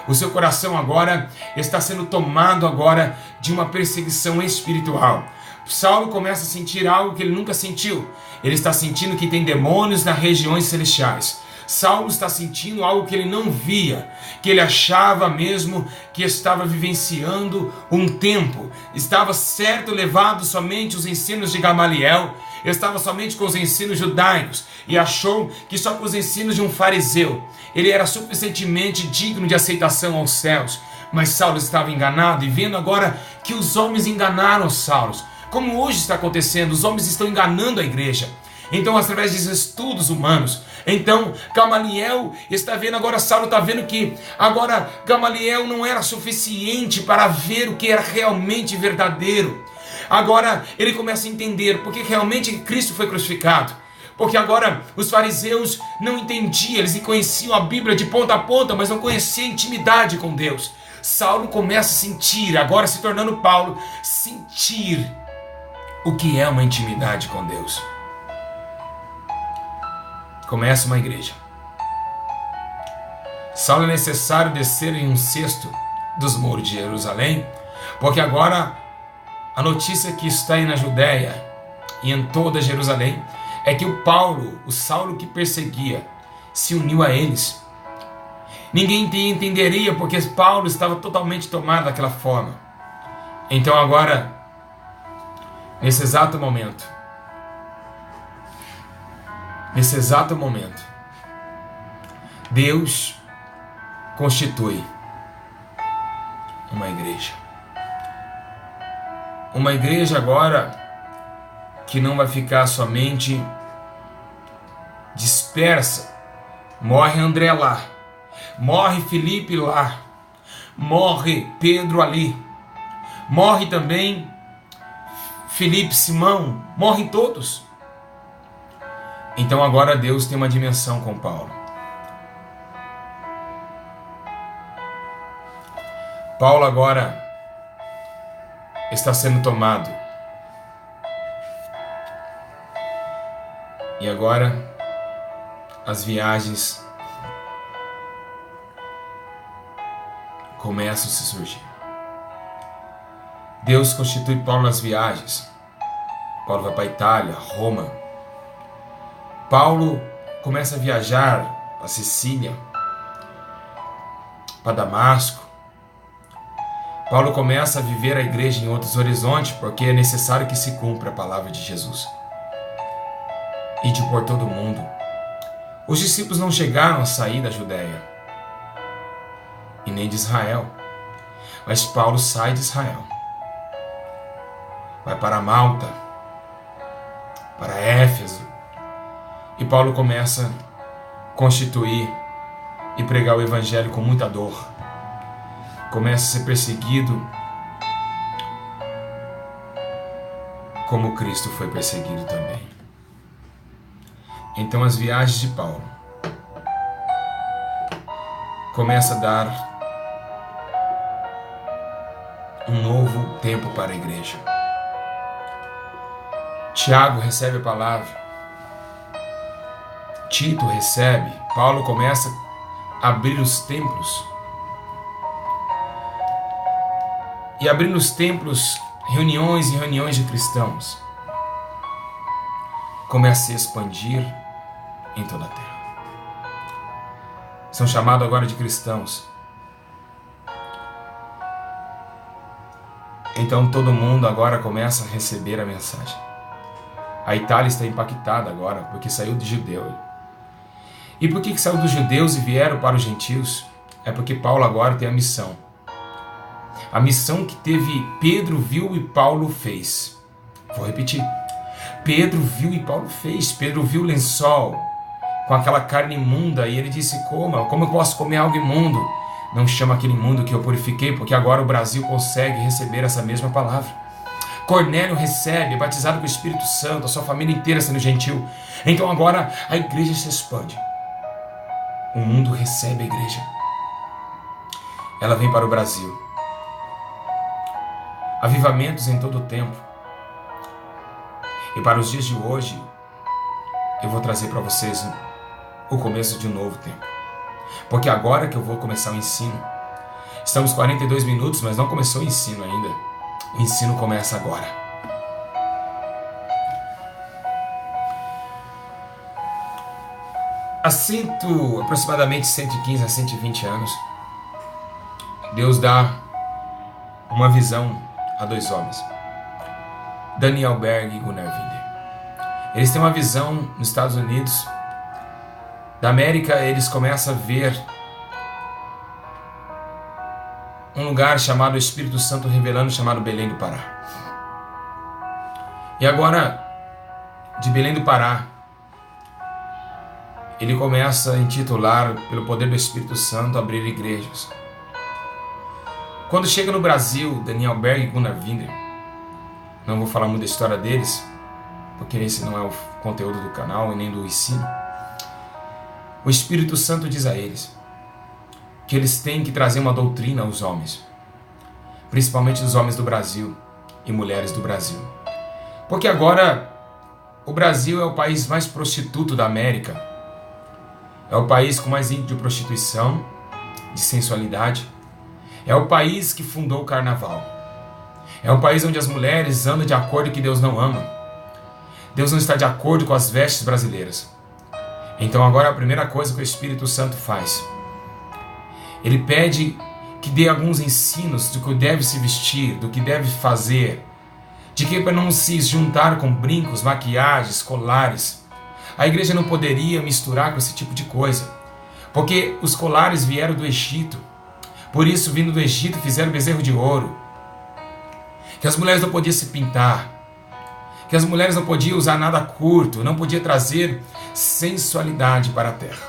o seu coração agora está sendo tomado agora de uma perseguição espiritual. Saulo começa a sentir algo que ele nunca sentiu. Ele está sentindo que tem demônios nas regiões celestiais. Saulo está sentindo algo que ele não via, que ele achava mesmo que estava vivenciando um tempo. Estava certo, levado somente os ensinos de Gamaliel, estava somente com os ensinos judaicos e achou que só com os ensinos de um fariseu ele era suficientemente digno de aceitação aos céus. Mas Saulo estava enganado e vendo agora que os homens enganaram Saulo, como hoje está acontecendo, os homens estão enganando a igreja. Então, através de estudos humanos, então Gamaliel está vendo agora, Saulo está vendo que agora Gamaliel não era suficiente para ver o que era realmente verdadeiro. Agora ele começa a entender porque realmente Cristo foi crucificado. Porque agora os fariseus não entendiam, eles conheciam a Bíblia de ponta a ponta, mas não conheciam a intimidade com Deus. Saulo começa a sentir, agora se tornando Paulo, sentir o que é uma intimidade com Deus. Começa uma igreja. Saulo é necessário descer em um cesto dos muros de Jerusalém, porque agora a notícia que está aí na Judéia e em toda Jerusalém é que o Saulo que perseguia, se uniu a eles. Ninguém entenderia porque Paulo estava totalmente tomado daquela forma. Então agora, nesse exato momento, Deus constitui uma igreja. Uma igreja agora que não vai ficar somente dispersa. Morre André lá, morre Felipe lá, morre Pedro ali, morre também Felipe, Simão, morrem todos. Então agora Deus tem uma dimensão com Paulo. Paulo agora está sendo tomado. E agora as viagens começam a se surgir. Deus constitui Paulo nas viagens. Paulo vai para a Itália, Roma. Paulo começa a viajar para Sicília, para Damasco. Paulo começa a viver a igreja em outros horizontes, porque é necessário que se cumpra a palavra de Jesus. Ide por todo o mundo. Os discípulos não chegaram a sair da Judéia e nem de Israel, mas Paulo sai de Israel, vai para Malta, para Éfeso, e Paulo começa a constituir e pregar o evangelho com muita dor. Começa a ser perseguido como Cristo foi perseguido também. Então as viagens de Paulo começam a dar um novo tempo para a igreja. Tiago recebe a palavra, Tito recebe, Paulo começa a abrir os templos. E abrindo os templos, reuniões e reuniões de cristãos começa a se expandir em toda a terra. São chamados agora de cristãos. Então todo mundo agora começa a receber a mensagem. A Itália está impactada agora, porque saiu de judeu. E por que saiu dos judeus e vieram para os gentios? É porque Paulo agora tem a missão. A missão que teve Pedro viu e Paulo fez. Vou repetir. Pedro viu e Paulo fez. Pedro viu o lençol com aquela carne imunda e ele disse: como eu posso comer algo imundo? Não chama aquele imundo que eu purifiquei, porque agora o Brasil consegue receber essa mesma palavra. Cornélio recebe, é batizado com o Espírito Santo, a sua família inteira sendo gentil. Então agora a igreja se expande. O mundo recebe a igreja. Ela vem para o Brasil. Avivamentos em todo o tempo. E para os dias de hoje, eu vou trazer para vocês o começo de um novo tempo. Porque agora que eu vou começar o ensino, estamos 42 minutos, mas não começou o ensino ainda. O ensino começa agora. Há aproximadamente 115 a 120 anos, Deus dá uma visão a dois homens, Daniel Berg e Gunnar Winder. Eles têm uma visão nos Estados Unidos da América. Eles começam a ver um lugar chamado Espírito Santo revelando, chamado Belém do Pará. E agora, de Belém do Pará, ele começa a intitular, pelo poder do Espírito Santo, abrir igrejas. Quando chega no Brasil, Daniel Berg e Gunnar Winder, não vou falar muito da história deles, porque esse não é o conteúdo do canal e nem do ensino. O Espírito Santo diz a eles que eles têm que trazer uma doutrina aos homens, principalmente os homens do Brasil e mulheres do Brasil. Porque agora o Brasil é o país mais prostituto da América, é o país com mais índice de prostituição, de sensualidade, é o país que fundou o carnaval, é um país onde as mulheres andam de acordo com que Deus não ama. Deus não está de acordo com as vestes brasileiras. Então agora a primeira coisa que o Espírito Santo faz, ele pede que dê alguns ensinos do que deve se vestir, do que deve fazer, de que para não se juntar com brincos, maquiagens, colares. A igreja não poderia misturar com esse tipo de coisa, porque os colares vieram do Egito. Por isso, vindo do Egito, fizeram bezerro de ouro. Que as mulheres não podiam se pintar, que as mulheres não podiam usar nada curto, não podia trazer sensualidade para a terra.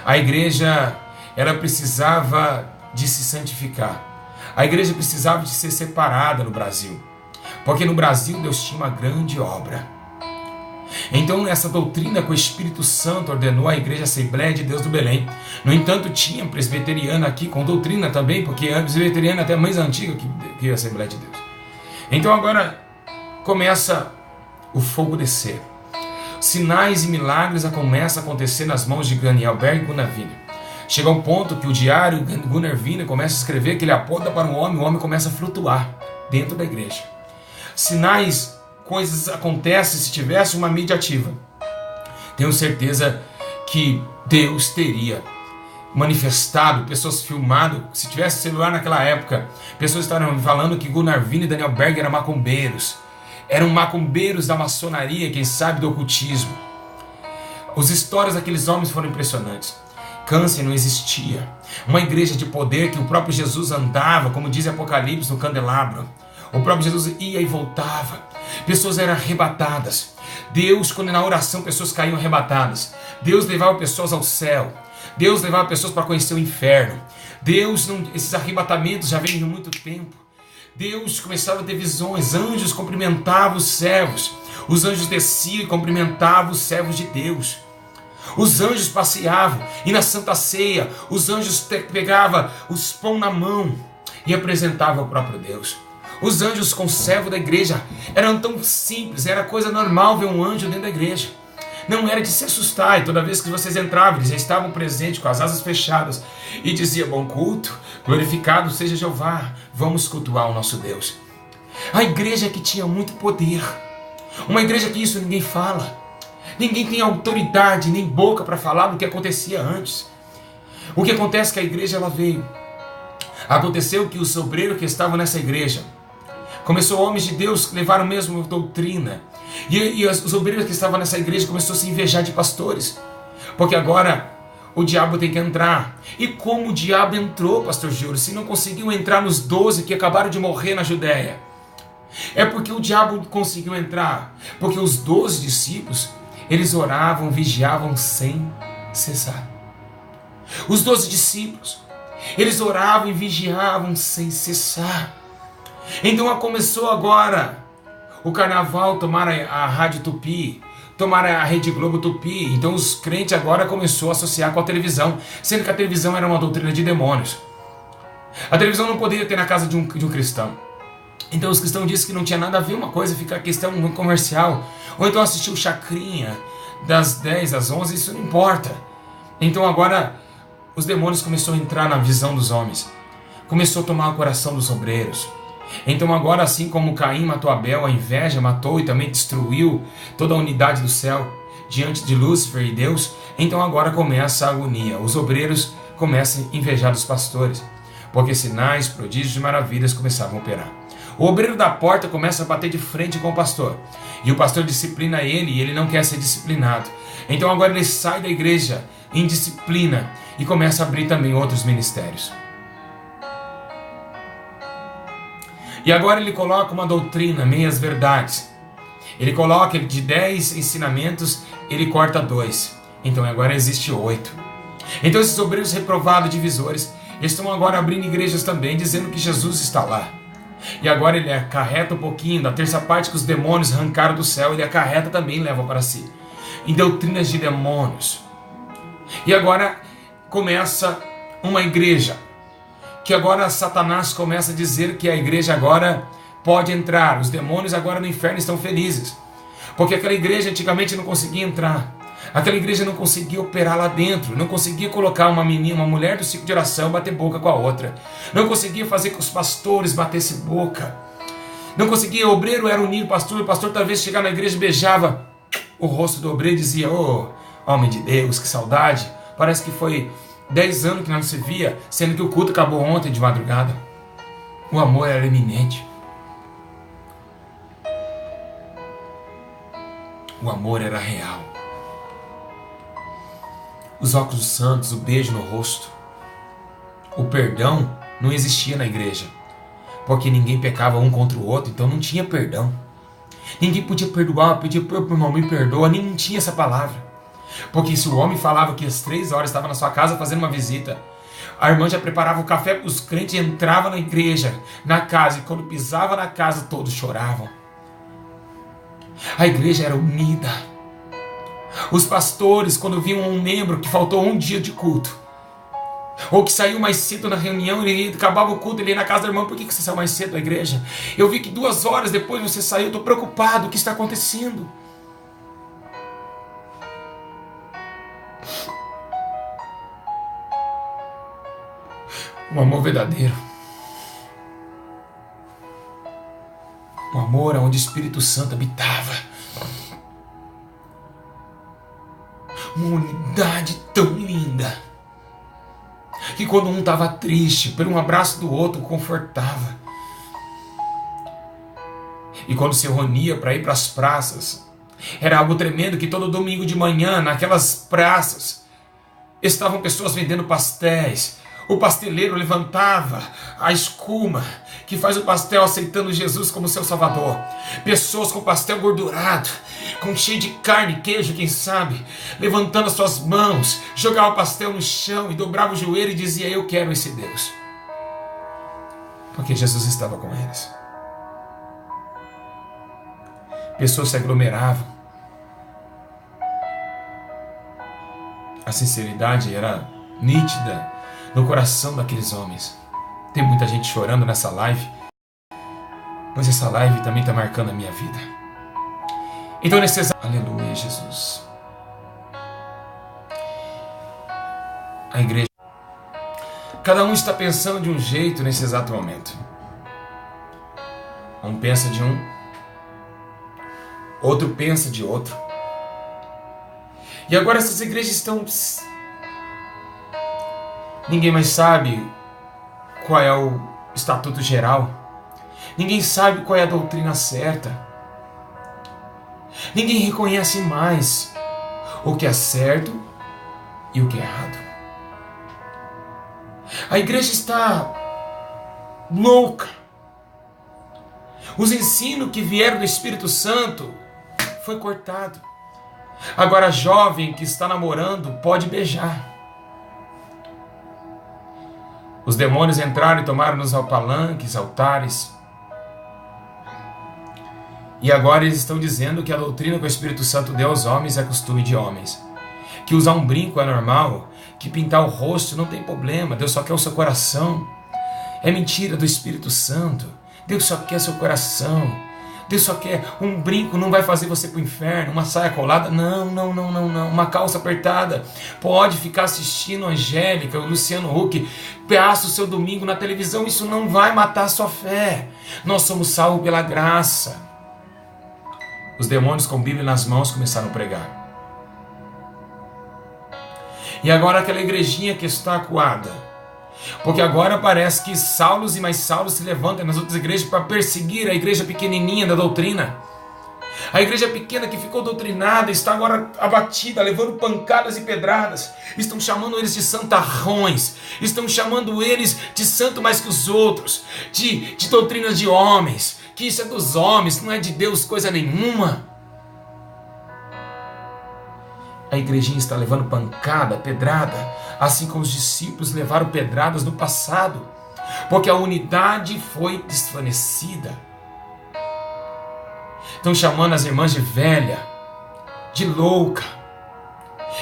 A igreja, ela precisava de se santificar. A igreja precisava de ser separada no Brasil, porque no Brasil Deus tinha uma grande obra. Então essa doutrina que o Espírito Santo ordenou à Igreja Assembleia de Deus do Belém. No entanto, tinha presbiteriana aqui com doutrina também, porque a presbiteriana é até mais antiga que a Assembleia de Deus. Então agora começa o fogo descer. Sinais e milagres começam a acontecer nas mãos de Daniel Berg e Gunnar Winder. Chega um ponto que o diário Gunnar Winder começa a escrever que ele aponta para um homem, o homem começa a flutuar dentro da igreja. Sinais, coisas acontecem se tivesse uma mídia ativa. Tenho certeza que Deus teria manifestado, pessoas filmado. Se tivesse celular naquela época, pessoas estavam falando que Gunnar Wien e Daniel Berg eram macumbeiros. Eram macumbeiros da maçonaria, quem sabe do ocultismo. As histórias daqueles homens foram impressionantes. Câncer não existia. Uma igreja de poder que o próprio Jesus andava, como diz Apocalipse, no candelabro. O próprio Jesus ia e voltava. Pessoas eram arrebatadas. Deus, quando na oração pessoas caíam arrebatadas. Deus levava pessoas ao céu. Deus levava pessoas para conhecer o inferno. Deus, esses arrebatamentos já vêm de muito tempo. Deus começava a ter visões. Anjos cumprimentavam os servos. Os anjos desciam e cumprimentavam os servos de Deus. Os anjos passeavam. E na Santa Ceia, os anjos pegavam os pão na mão e apresentavam ao próprio Deus. Os anjos com o servo da igreja eram tão simples, era coisa normal ver um anjo dentro da igreja. Não era de se assustar, e toda vez que vocês entravam, eles já estavam presentes com as asas fechadas e dizia: bom culto, glorificado seja Jeová, vamos cultuar o nosso Deus. A igreja que tinha muito poder, uma igreja que isso ninguém fala, ninguém tem autoridade nem boca para falar do que acontecia antes. O que acontece é que a igreja ela veio. Aconteceu que os obreiros que estavam nessa igreja, começou homens de Deus que levaram mesmo doutrina. E os obreiros que estavam nessa igreja começaram a se invejar de pastores. Porque agora o diabo tem que entrar. E como o diabo entrou, pastor Júlio, se não conseguiu entrar nos 12 que acabaram de morrer na Judéia? É porque o diabo conseguiu entrar. Porque os 12 discípulos, eles oravam, vigiavam sem cessar. Os 12 discípulos, eles oravam e vigiavam sem cessar. Então começou agora o carnaval tomar a Rádio Tupi, tomar a Rede Globo Tupi. Então os crentes agora começou a associar com a televisão, sendo que a televisão era uma doutrina de demônios. A televisão não poderia ter na casa de um cristão. Então os cristãos disseram que não tinha nada a ver uma coisa ficar questão comercial, ou então assistir o Chacrinha das 10 às 11, isso não importa. Então agora os demônios começaram a entrar na visão dos homens, começou a tomar o coração dos obreiros. Então agora, assim como Caim matou Abel, a inveja matou e também destruiu toda a unidade do céu diante de Lúcifer e Deus, então agora começa a agonia. Os obreiros começam a invejar dos pastores, porque sinais, prodígios e maravilhas começavam a operar. O obreiro da porta começa a bater de frente com o pastor, e o pastor disciplina ele e ele não quer ser disciplinado. Então agora ele sai da igreja em disciplina e começa a abrir também outros ministérios. E agora ele coloca uma doutrina, meias verdades. Ele coloca de 10 ensinamentos, ele corta 2. Então agora existe 8. Então esses obreiros reprovados, divisores, estão agora abrindo igrejas também, dizendo que Jesus está lá. E agora ele acarreta um pouquinho da terça parte que os demônios arrancaram do céu, ele acarreta também e leva para si. Em doutrinas de demônios. E agora começa uma igreja, que agora Satanás começa a dizer que a igreja agora pode entrar. Os demônios agora no inferno estão felizes. Porque aquela igreja antigamente não conseguia entrar. Aquela igreja não conseguia operar lá dentro. Não conseguia colocar uma menina, uma mulher do ciclo de oração bater boca com a outra. Não conseguia fazer com que os pastores batessem boca. Não conseguia, o obreiro era unido, o pastor talvez chegar na igreja e beijava o rosto do obreiro e dizia: "Oh, homem de Deus, que saudade. Parece que foi 10 anos que não se via, sendo que o culto acabou ontem de madrugada." O amor era iminente. O amor era real. Os óculos santos, o beijo no rosto. O perdão não existia na igreja, porque ninguém pecava um contra o outro, então não tinha perdão. Ninguém podia perdoar, pedir por irmão, me perdoa, nem tinha essa palavra. Porque se o homem falava que às 3 horas estava na sua casa fazendo uma visita, a irmã já preparava o café para os crentes, entrava na igreja, na casa, e quando pisava na casa todos choravam. A igreja era unida. Os pastores, quando viam um membro que faltou um dia de culto, ou que saiu mais cedo na reunião, ele acabava o culto, ele ia na casa da irmã: "Por que você saiu mais cedo da igreja? Eu vi que 2 horas depois você saiu, estou preocupado, o que está acontecendo?" Um amor verdadeiro. amor onde o Espírito Santo habitava. Uma unidade tão linda, que quando um estava triste, por um abraço do outro, confortava. E quando se reunia para ir para as praças, era algo tremendo, que todo domingo de manhã, naquelas praças, estavam pessoas vendendo pastéis. O pasteleiro levantava a escuma que faz o pastel, aceitando Jesus como seu salvador. Pessoas com pastel gordurado, com cheio de carne, queijo, quem sabe, levantando as suas mãos, jogava o pastel no chão e dobrava o joelho e dizia: eu quero esse Deus. Porque Jesus estava com eles. Pessoas se aglomeravam. A sinceridade era nítida no coração daqueles homens. Tem muita gente chorando nessa live, pois essa live também está marcando a minha vida. Então nesse exato... Aleluia, Jesus. A igreja... Cada um está pensando de um jeito nesse exato momento. Um pensa de um, outro pensa de outro. E agora essas igrejas estão... Ninguém mais sabe qual é o estatuto geral. Ninguém sabe qual é a doutrina certa. Ninguém reconhece mais o que é certo e o que é errado. A igreja está louca. Os ensinos que vieram do Espírito Santo foi cortado. Agora a jovem que está namorando pode beijar. Os demônios entraram e tomaram nos palanques, altares. E agora eles estão dizendo que a doutrina que o Espírito Santo deu aos homens é costume de homens. Que usar um brinco é normal, que pintar o rosto não tem problema, Deus só quer o seu coração. É mentira do Espírito Santo. Deus só quer seu coração. Deus só quer um brinco, não vai fazer você para o inferno. Uma saia colada, não. Uma calça apertada pode ficar assistindo a Angélica, o Luciano Huck, passa o seu domingo na televisão. Isso não vai matar a sua fé. Nós somos salvos pela graça. Os demônios com Bíblia nas mãos começaram a pregar. E agora aquela igrejinha que está acuada, porque agora parece que Saulos e mais Saulos se levantam nas outras igrejas para perseguir a igreja pequenininha da doutrina. A igreja pequena que ficou doutrinada está agora abatida, levando pancadas e pedradas. Estão chamando eles de santarrões. Estão chamando eles de santo mais que os outros. De doutrinas de homens. Que isso é dos homens, não é de Deus coisa nenhuma. A igrejinha está levando pancada, pedrada, assim como os discípulos levaram pedradas no passado, porque a unidade foi desvanecida. Estão chamando as irmãs de velha, de louca,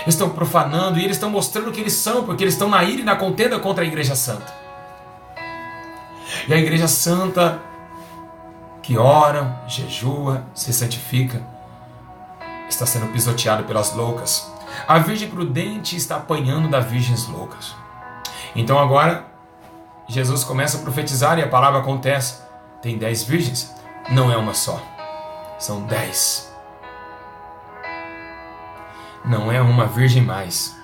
estão profanando e eles estão mostrando o que eles são, porque eles estão na ira e na contenda contra a igreja santa. E a igreja santa, que ora, jejua, se santifica, está sendo pisoteado pelas loucas. A virgem prudente está apanhando das virgens loucas. Então agora Jesus começa a profetizar e a palavra acontece. Tem 10 virgens, não é uma só, são 10. Não é uma virgem mais,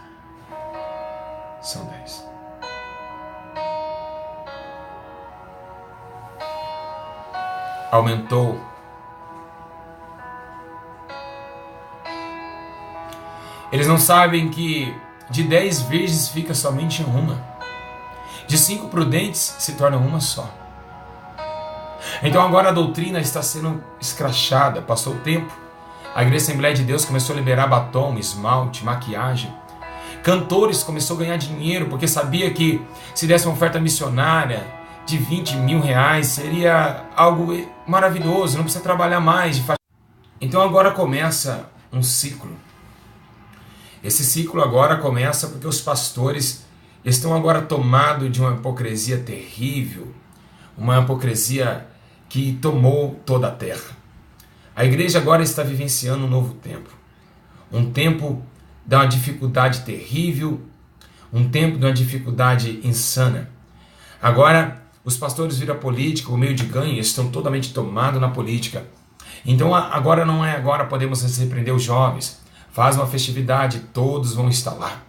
são 10. Aumentou. Eles não sabem que de 10 virgens fica somente uma. De 5 prudentes se torna uma só. Então agora a doutrina está sendo escrachada. Passou o tempo. A Igreja Assembleia de Deus começou a liberar batom, esmalte, maquiagem. Cantores começou a ganhar dinheiro porque sabia que se desse uma oferta missionária de 20 mil reais seria algo maravilhoso. Não precisa trabalhar mais. Então agora começa um ciclo. Esse ciclo agora começa porque os pastores estão agora tomados de uma hipocrisia terrível, uma hipocrisia que tomou toda a terra. A igreja agora está vivenciando um novo tempo, um tempo de uma dificuldade terrível, um tempo de uma dificuldade insana. Agora, os pastores viram a política, o meio de ganho, estão totalmente tomados na política. Então agora não é agora, podemos repreender os jovens. Faz uma festividade, todos vão estar lá.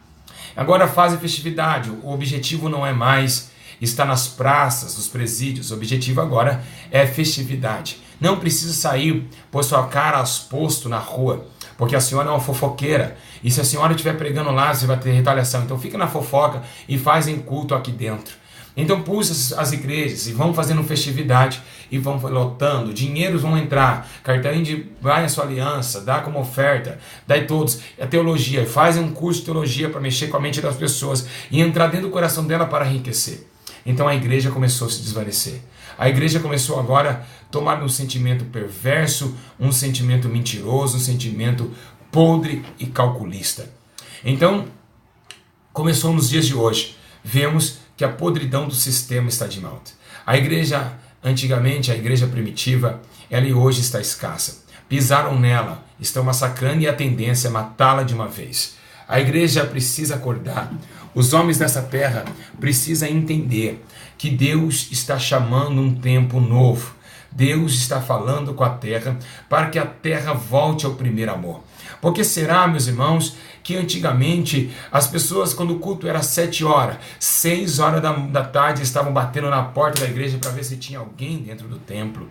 Agora faz a festividade, o objetivo não é mais estar nas praças, nos presídios, o objetivo agora é festividade. Não precisa sair, pôr sua cara exposto na rua, porque a senhora é uma fofoqueira, e se a senhora estiver pregando lá, você vai ter retaliação. Então fica na fofoca e fazem culto aqui dentro. Então pulsa as igrejas e vão fazendo festividade e vão lotando, dinheiros vão entrar, carteirinha de vai a sua aliança, dá como oferta, dá todos, é teologia, fazem um curso de teologia para mexer com a mente das pessoas e entrar dentro do coração dela para enriquecer. Então a igreja começou a se desvanecer. A igreja começou agora a tomar um sentimento perverso, um sentimento mentiroso, um sentimento podre e calculista. Então, começou nos dias de hoje. Vemos que a podridão do sistema está de volta. A igreja, antigamente, a igreja primitiva, ela hoje está escassa. Pisaram nela, estão massacrando e a tendência é matá-la de uma vez. A igreja precisa acordar. Os homens dessa terra precisam entender que Deus está chamando um tempo novo. Deus está falando com a terra para que a terra volte ao primeiro amor. Porque será, meus irmãos, que antigamente as pessoas, quando o culto era 7 horas, 6 horas da tarde, estavam batendo na porta da igreja para ver se tinha alguém dentro do templo.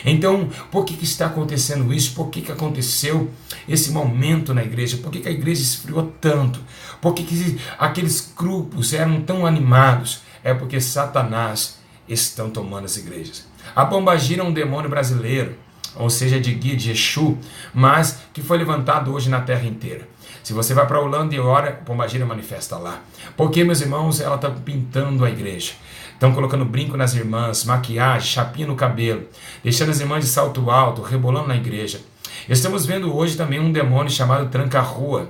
Então, por que está acontecendo isso? Por que aconteceu esse momento na igreja? Por que a igreja esfriou tanto? Por que aqueles grupos eram tão animados? É porque Satanás estão tomando as igrejas. A Pombagira é um demônio brasileiro, ou seja, de guia de Exu, mas que foi levantado hoje na terra inteira. Se você vai para a Holanda e ora, Pombagira manifesta lá. Porque, meus irmãos, ela está pintando a igreja. Estão colocando brinco nas irmãs, maquiagem, chapinha no cabelo, deixando as irmãs de salto alto, rebolando na igreja. Estamos vendo hoje também um demônio chamado Tranca-Rua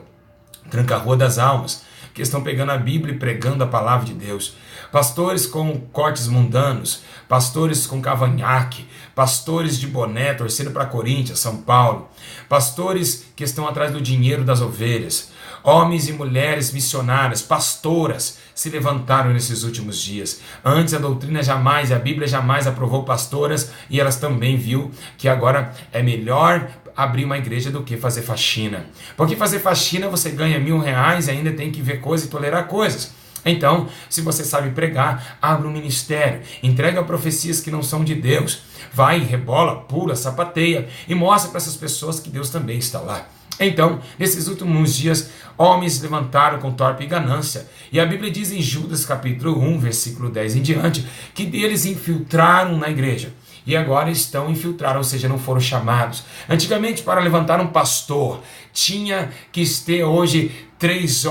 das almas, que estão pegando a Bíblia e pregando a palavra de Deus. Pastores com cortes mundanos, pastores com cavanhaque, pastores de boné, torcendo para Corinthians, São Paulo, pastores que estão atrás do dinheiro das ovelhas, homens e mulheres missionárias, pastoras, se levantaram nesses últimos dias. Antes a doutrina jamais, a Bíblia jamais aprovou pastoras, e elas também viu que agora é melhor abrir uma igreja do que fazer faxina. Porque fazer faxina você ganha R$1.000 e ainda tem que ver coisas e tolerar coisas. Então, se você sabe pregar, abra um ministério, entrega profecias que não são de Deus, vai, rebola, pula, sapateia e mostra para essas pessoas que Deus também está lá. Então, nesses últimos dias, homens se levantaram com torpe e ganância, e a Bíblia diz em Judas capítulo 1, versículo 10 em diante, que deles infiltraram na igreja. E agora estão infiltrados, ou seja, não foram chamados. Antigamente, para levantar um pastor, tinha que ter hoje 3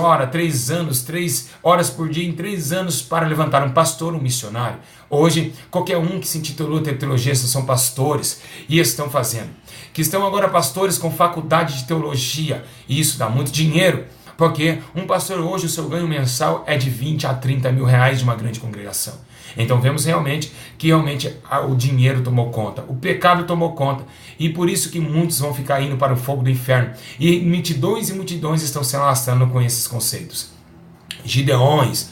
horas por dia, em 3 anos, para levantar um pastor, um missionário. Hoje, qualquer um que se intitulou teologista são pastores e estão fazendo. Que estão agora pastores com faculdade de teologia, e isso dá muito dinheiro. Porque um pastor hoje, o seu ganho mensal é de 20 a 30 mil reais de uma grande congregação. Então vemos realmente que o dinheiro tomou conta, o pecado tomou conta, e por isso que muitos vão ficar indo para o fogo do inferno, e multidões estão se alastrando com esses conceitos. Gideões,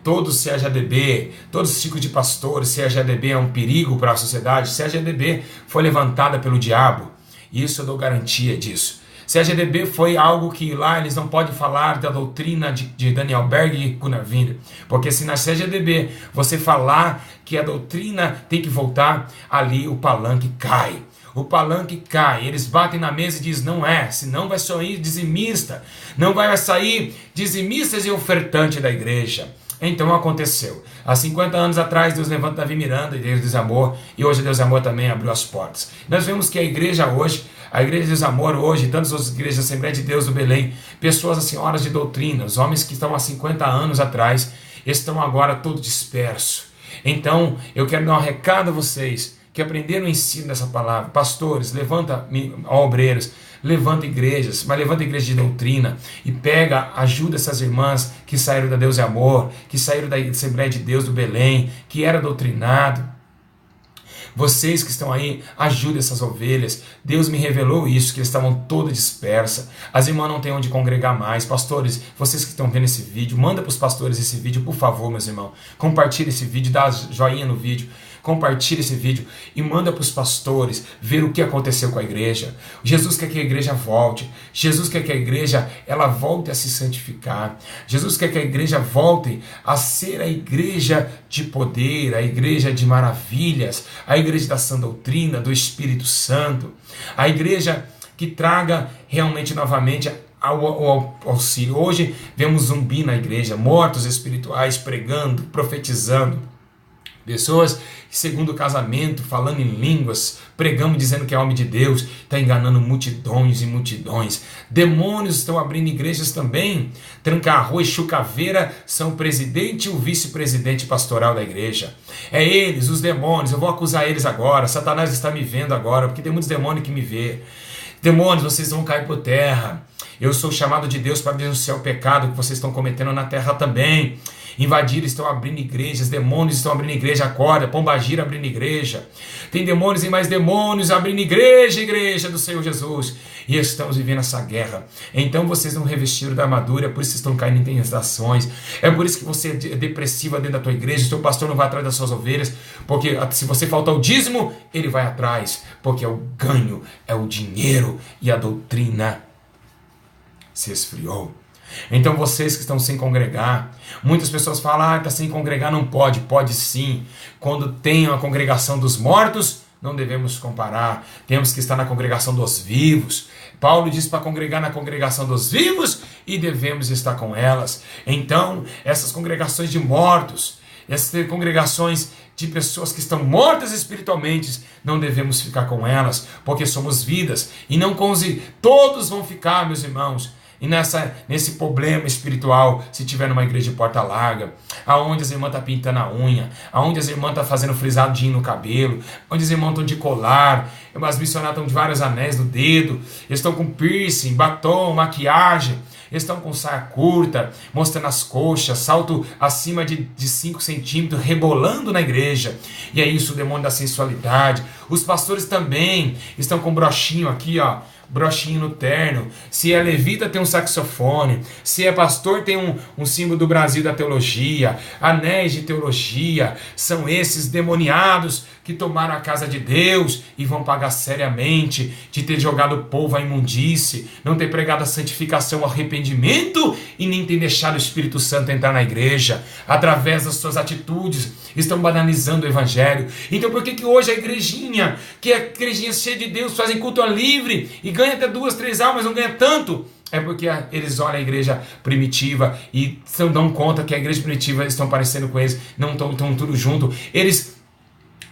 todos CAGDB, todos os tipos de pastores, CAGDB é um perigo para a sociedade, CAGDB foi levantada pelo diabo, isso eu dou garantia disso. CAGDB foi algo que lá eles não podem falar da doutrina de Daniel Berg e Gunnar Wiener, porque se na CAGDB você falar que a doutrina tem que voltar, ali o palanque cai. O palanque cai, eles batem na mesa e dizem, não é, senão vai sair dizimista, não vai sair dizimistas e ofertante da igreja. Então aconteceu. Há 50 anos atrás, Deus levanta Davi Miranda e Deus Amor, e hoje Deus Amor também abriu as portas. Nós vemos que a igreja hoje, a igreja de Deus Amor hoje, tantas outras igrejas da Assembleia de Deus do Belém, pessoas assim, senhoras de doutrina, os homens que estão há 50 anos atrás, estão agora todos dispersos. Então, eu quero dar um recado a vocês, que aprenderam o ensino dessa palavra. Pastores, levanta obreiros, levanta igrejas, mas levanta igreja de doutrina e ajuda essas irmãs que saíram da Deus e Amor, que saíram da Assembleia de Deus do Belém, que era doutrinado. Vocês que estão aí, ajudem essas ovelhas. Deus me revelou isso, que eles estavam todas dispersas. As irmãs não têm onde congregar mais. Pastores, vocês que estão vendo esse vídeo, manda para os pastores esse vídeo, por favor, meus irmãos. Compartilhe esse vídeo, dá joinha no vídeo. Compartilhe esse vídeo e manda para os pastores ver o que aconteceu com a igreja. Jesus quer que a igreja volte. Jesus quer que a igreja ela volte a se santificar. Jesus quer que a igreja volte a ser a igreja de poder, a igreja de maravilhas, a igreja da sã doutrina, do Espírito Santo, a igreja que traga realmente novamente ao auxílio. Hoje vemos zumbi na igreja, mortos espirituais pregando, profetizando. Pessoas que, segundo o casamento, falando em línguas, pregando, dizendo que é homem de Deus, está enganando multidões e multidões. Demônios estão abrindo igrejas também. Tranca-Rua e Chucaveira são o presidente e o vice-presidente pastoral da igreja. É eles, os demônios, eu vou acusar eles agora. Satanás está me vendo agora, porque tem muitos demônios que me vê. Demônios, vocês vão cair por terra. Eu sou chamado de Deus para denunciar o pecado que vocês estão cometendo na terra também. Invadiram, estão abrindo igrejas, demônios estão abrindo igreja, acorda, Pombagira abrindo igreja. Tem demônios e mais demônios abrindo igreja do Senhor Jesus. E estamos vivendo essa guerra. Então vocês não revestiram da armadura, é por isso que estão caindo em tentações. É por isso que você é depressiva dentro da tua igreja, o teu pastor não vai atrás das suas ovelhas, porque se você faltar o dízimo, ele vai atrás, porque é o ganho, é o dinheiro e a doutrina se esfriou. Então vocês que estão sem congregar, muitas pessoas falam, está sem congregar, não pode. Pode sim. Quando tem a congregação dos mortos, não devemos comparar, temos que estar na congregação dos vivos. Paulo diz para congregar na congregação dos vivos e devemos estar com elas. Então essas congregações de mortos, essas congregações de pessoas que estão mortas espiritualmente, não devemos ficar com elas, porque somos vidas, e não todos vão ficar, meus irmãos. E nesse problema espiritual, se tiver numa igreja de porta larga, aonde as irmãs estão pintando a unha, aonde as irmãs estão fazendo frisadinho no cabelo, onde as irmãs estão de colar, as missionárias estão de vários anéis no dedo, eles estão com piercing, batom, maquiagem, eles estão com saia curta, mostrando as coxas, salto acima de 5 centímetros, rebolando na igreja. E é isso, o demônio da sensualidade. Os pastores também estão com brochinho aqui, ó, brochinho no terno. Se é levita, tem um saxofone. Se é pastor, tem um símbolo do Brasil da teologia, anéis de teologia. São esses demoniados que tomaram a casa de Deus e vão pagar seriamente de ter jogado o povo à imundície, não ter pregado a santificação, o arrependimento e nem ter deixado o Espírito Santo entrar na igreja. Através das suas atitudes, estão banalizando o evangelho. Então por que hoje a igrejinha, que é a igrejinha cheia de Deus, fazem culto ao livre e ganha até 2, 3 almas, não ganha tanto? É porque eles olham a igreja primitiva e se dão conta que a igreja primitiva estão parecendo com eles, não estão tudo junto.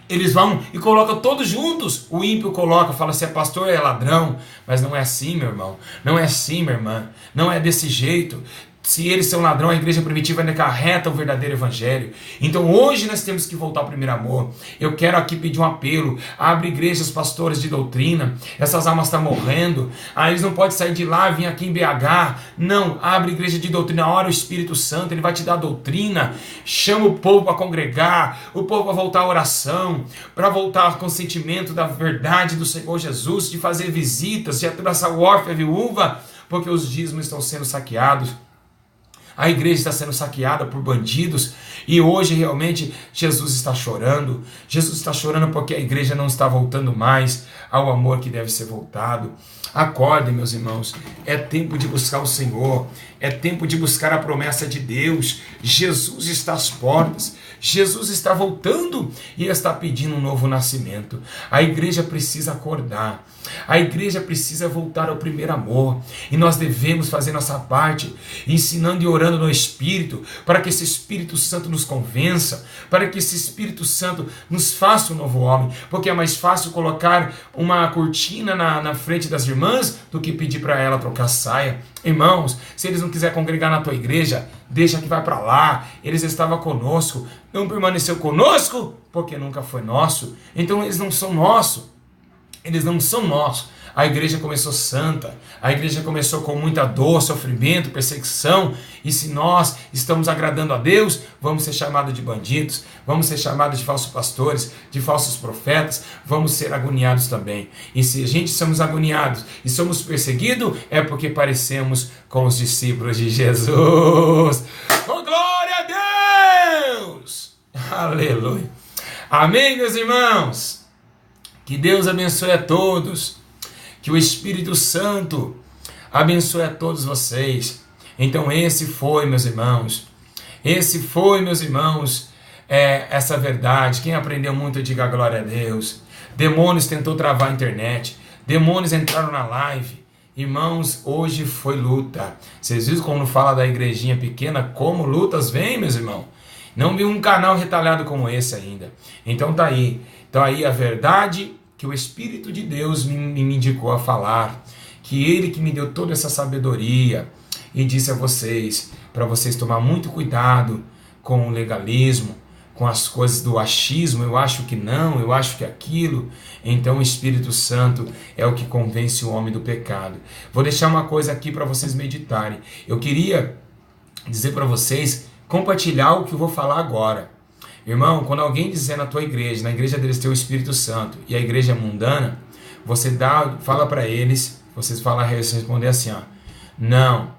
Eles vão e colocam todos juntos. O ímpio coloca, fala, se é pastor é ladrão. Mas não é assim, meu irmão. Não é assim, minha irmã. Não é desse jeito. Se eles são ladrão, a igreja primitiva ainda carreta o verdadeiro evangelho. Então hoje nós temos que voltar ao primeiro amor. Eu quero aqui pedir um apelo. Abre igrejas, pastores de doutrina. Essas almas estão morrendo. Eles não podem sair de lá e vir aqui em BH. Não, abre igreja de doutrina. Ora o Espírito Santo, ele vai te dar a doutrina. Chama o povo para congregar. O povo para voltar à oração. Para voltar ao consentimento da verdade do Senhor Jesus. De fazer visitas, de abraçar o órfão e a viúva. Porque os dízimos estão sendo saqueados. A igreja está sendo saqueada por bandidos e hoje realmente Jesus está chorando. Jesus está chorando porque a igreja não está voltando mais ao amor que deve ser voltado. Acordem, meus irmãos, é tempo de buscar o Senhor, é tempo de buscar a promessa de Deus. Jesus está às portas, Jesus está voltando e está pedindo um novo nascimento. A igreja precisa acordar, a igreja precisa voltar ao primeiro amor e nós devemos fazer nossa parte, ensinando e orando no Espírito, para que esse Espírito Santo nos convença, para que esse Espírito Santo nos faça um novo homem, porque é mais fácil colocar uma cortina na frente das irmãs do que pedir para ela trocar a saia. Irmãos, se eles não quiserem congregar na tua igreja, deixa que vai para lá. Eles estavam conosco, não permaneceu conosco porque nunca foi nosso. Então eles não são nossos. Eles não são nossos. A igreja começou santa, a igreja começou com muita dor, sofrimento, perseguição, e se nós estamos agradando a Deus, vamos ser chamados de bandidos, vamos ser chamados de falsos pastores, de falsos profetas, vamos ser agoniados também. E se a gente somos agoniados e somos perseguidos, é porque parecemos com os discípulos de Jesus. Oh, glória a Deus! Aleluia! Amém, meus irmãos? Que Deus abençoe a todos, que o Espírito Santo abençoe a todos vocês. Então esse foi, meus irmãos, essa verdade. Quem aprendeu muito, diga glória a Deus. Demônios tentou travar a internet, demônios entraram na live. Irmãos, hoje foi luta. Vocês viram quando fala da igrejinha pequena, como lutas vêm, meus irmãos? Não vi um canal retalhado como esse ainda. Então tá aí. Então aí a verdade que o Espírito de Deus me indicou a falar. Que Ele que me deu toda essa sabedoria. E disse a vocês, para vocês tomar muito cuidado com o legalismo, com as coisas do achismo. Eu acho que não, eu acho que aquilo. Então o Espírito Santo é o que convence o homem do pecado. Vou deixar uma coisa aqui para vocês meditarem. Eu queria dizer para vocês, compartilhar o que eu vou falar agora. Irmão, quando alguém dizer na tua igreja, na igreja deles tem o Espírito Santo e a igreja é mundana, você fala para eles, vocês responder assim, ó, não,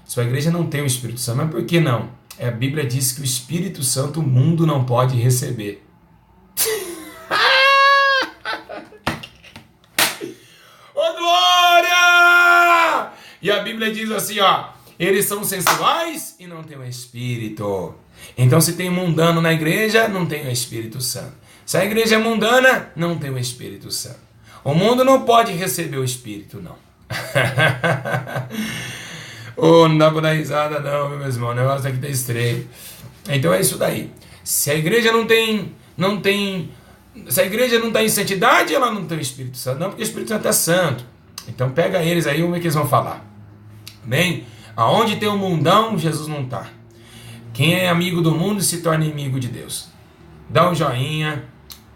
sua igreja não tem o Espírito Santo. Mas por que não? A Bíblia diz que o Espírito Santo o mundo não pode receber. Ô glória! E a Bíblia diz assim, ó, eles são sensuais e não têm o Espírito. Então se tem mundano na igreja, não tem o Espírito Santo. Se a igreja é mundana, não tem o Espírito Santo. O mundo não pode receber o Espírito, não. Não dá pra dar risada não, meu irmão. O negócio aqui tá estreito. Então é isso daí. Se a igreja se a igreja não está em santidade, ela não tem o Espírito Santo. Não, porque o Espírito Santo é santo. Então pega eles aí, como é que eles vão falar? Bem, aonde tem o mundão, Jesus não está. Quem é amigo do mundo se torna inimigo de Deus. Dá um joinha,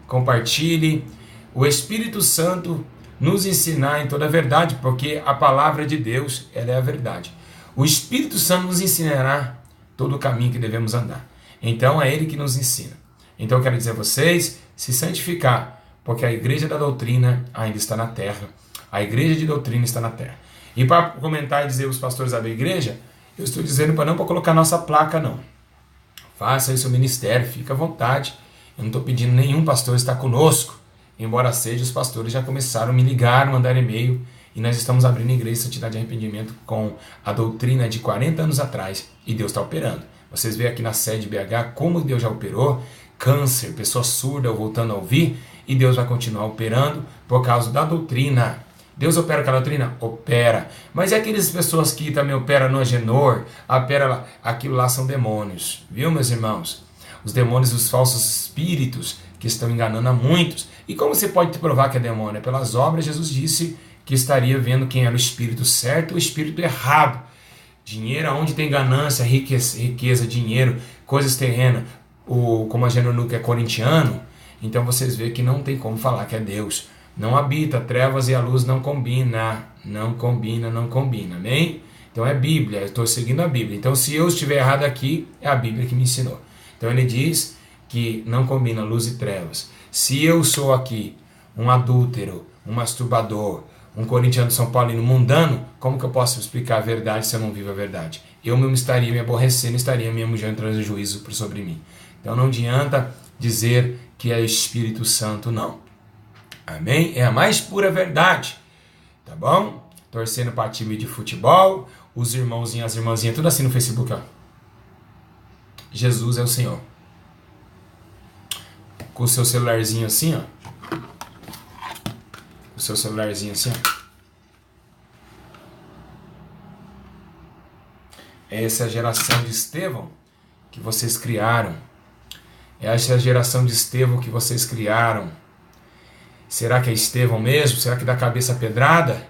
compartilhe. O Espírito Santo nos ensinar em toda a verdade, porque a palavra de Deus, ela é a verdade. O Espírito Santo nos ensinará todo o caminho que devemos andar. Então é Ele que nos ensina. Então eu quero dizer a vocês, se santificar, porque a igreja da doutrina ainda está na terra. A igreja de doutrina está na terra. E para comentar e dizer os pastores da igreja, eu estou dizendo para colocar nossa placa, não. Faça aí seu ministério, fica à vontade. Eu não estou pedindo nenhum pastor estar conosco. Embora seja, os pastores já começaram a me ligar, mandar e-mail. E nós estamos abrindo a igreja de santidade e arrependimento com a doutrina de 40 anos atrás. E Deus está operando. Vocês veem aqui na sede BH como Deus já operou. Câncer, pessoa surda voltando a ouvir. E Deus vai continuar operando por causa da doutrina. Deus opera aquela doutrina? Opera. Mas é aquelas pessoas que também operam no Agenor, aquilo lá são demônios. Viu, meus irmãos? Os demônios, os falsos espíritos que estão enganando a muitos. E como você pode provar que é demônio? É pelas obras. Jesus disse que estaria vendo quem era o espírito certo e o espírito errado. Dinheiro, onde tem ganância, riqueza, dinheiro, coisas terrenas, como a Agenor que é corintiano, então vocês veem que não tem como falar que é Deus. Não habita, trevas e a luz não combina. Não combina, não combina. Amém? Então é Bíblia, eu estou seguindo a Bíblia. Então se eu estiver errado aqui, é a Bíblia que me ensinou. Então ele diz que não combina luz e trevas. Se eu sou aqui um adúltero, um masturbador, um corintiano de São Paulo e mundano, como que eu posso explicar a verdade se eu não vivo a verdade? Eu mesmo estaria me aborrecendo, estaria mesmo já entrando em juízo sobre mim. Então não adianta dizer que é Espírito Santo, não. Amém? É a mais pura verdade. Tá bom? Torcendo para time de futebol, os irmãozinhos, as irmãzinhas, tudo assim no Facebook, ó. Jesus é o Senhor. Com o seu celularzinho assim, ó. Com o seu celularzinho assim, ó. Essa é a geração de Estevão que vocês criaram. Essa é a geração de Estevão que vocês criaram. Será que é Estevão mesmo? Será que dá cabeça pedrada?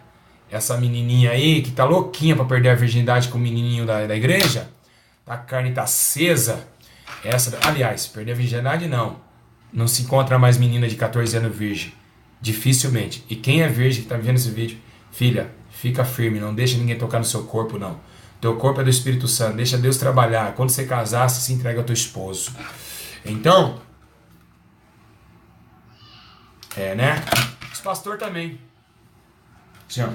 Essa menininha aí que tá louquinha para perder a virgindade com o menininho da igreja? A carne tá acesa. Aliás, perder a virgindade não. Não se encontra mais menina de 14 anos virgem. Dificilmente. E quem é virgem que tá vendo esse vídeo, Filha, fica firme, não deixa ninguém tocar no seu corpo, não. Teu corpo é do Espírito Santo, deixa Deus trabalhar. Quando você casar, você se entrega ao teu esposo. Então, né? Os pastores também. Assim, ó.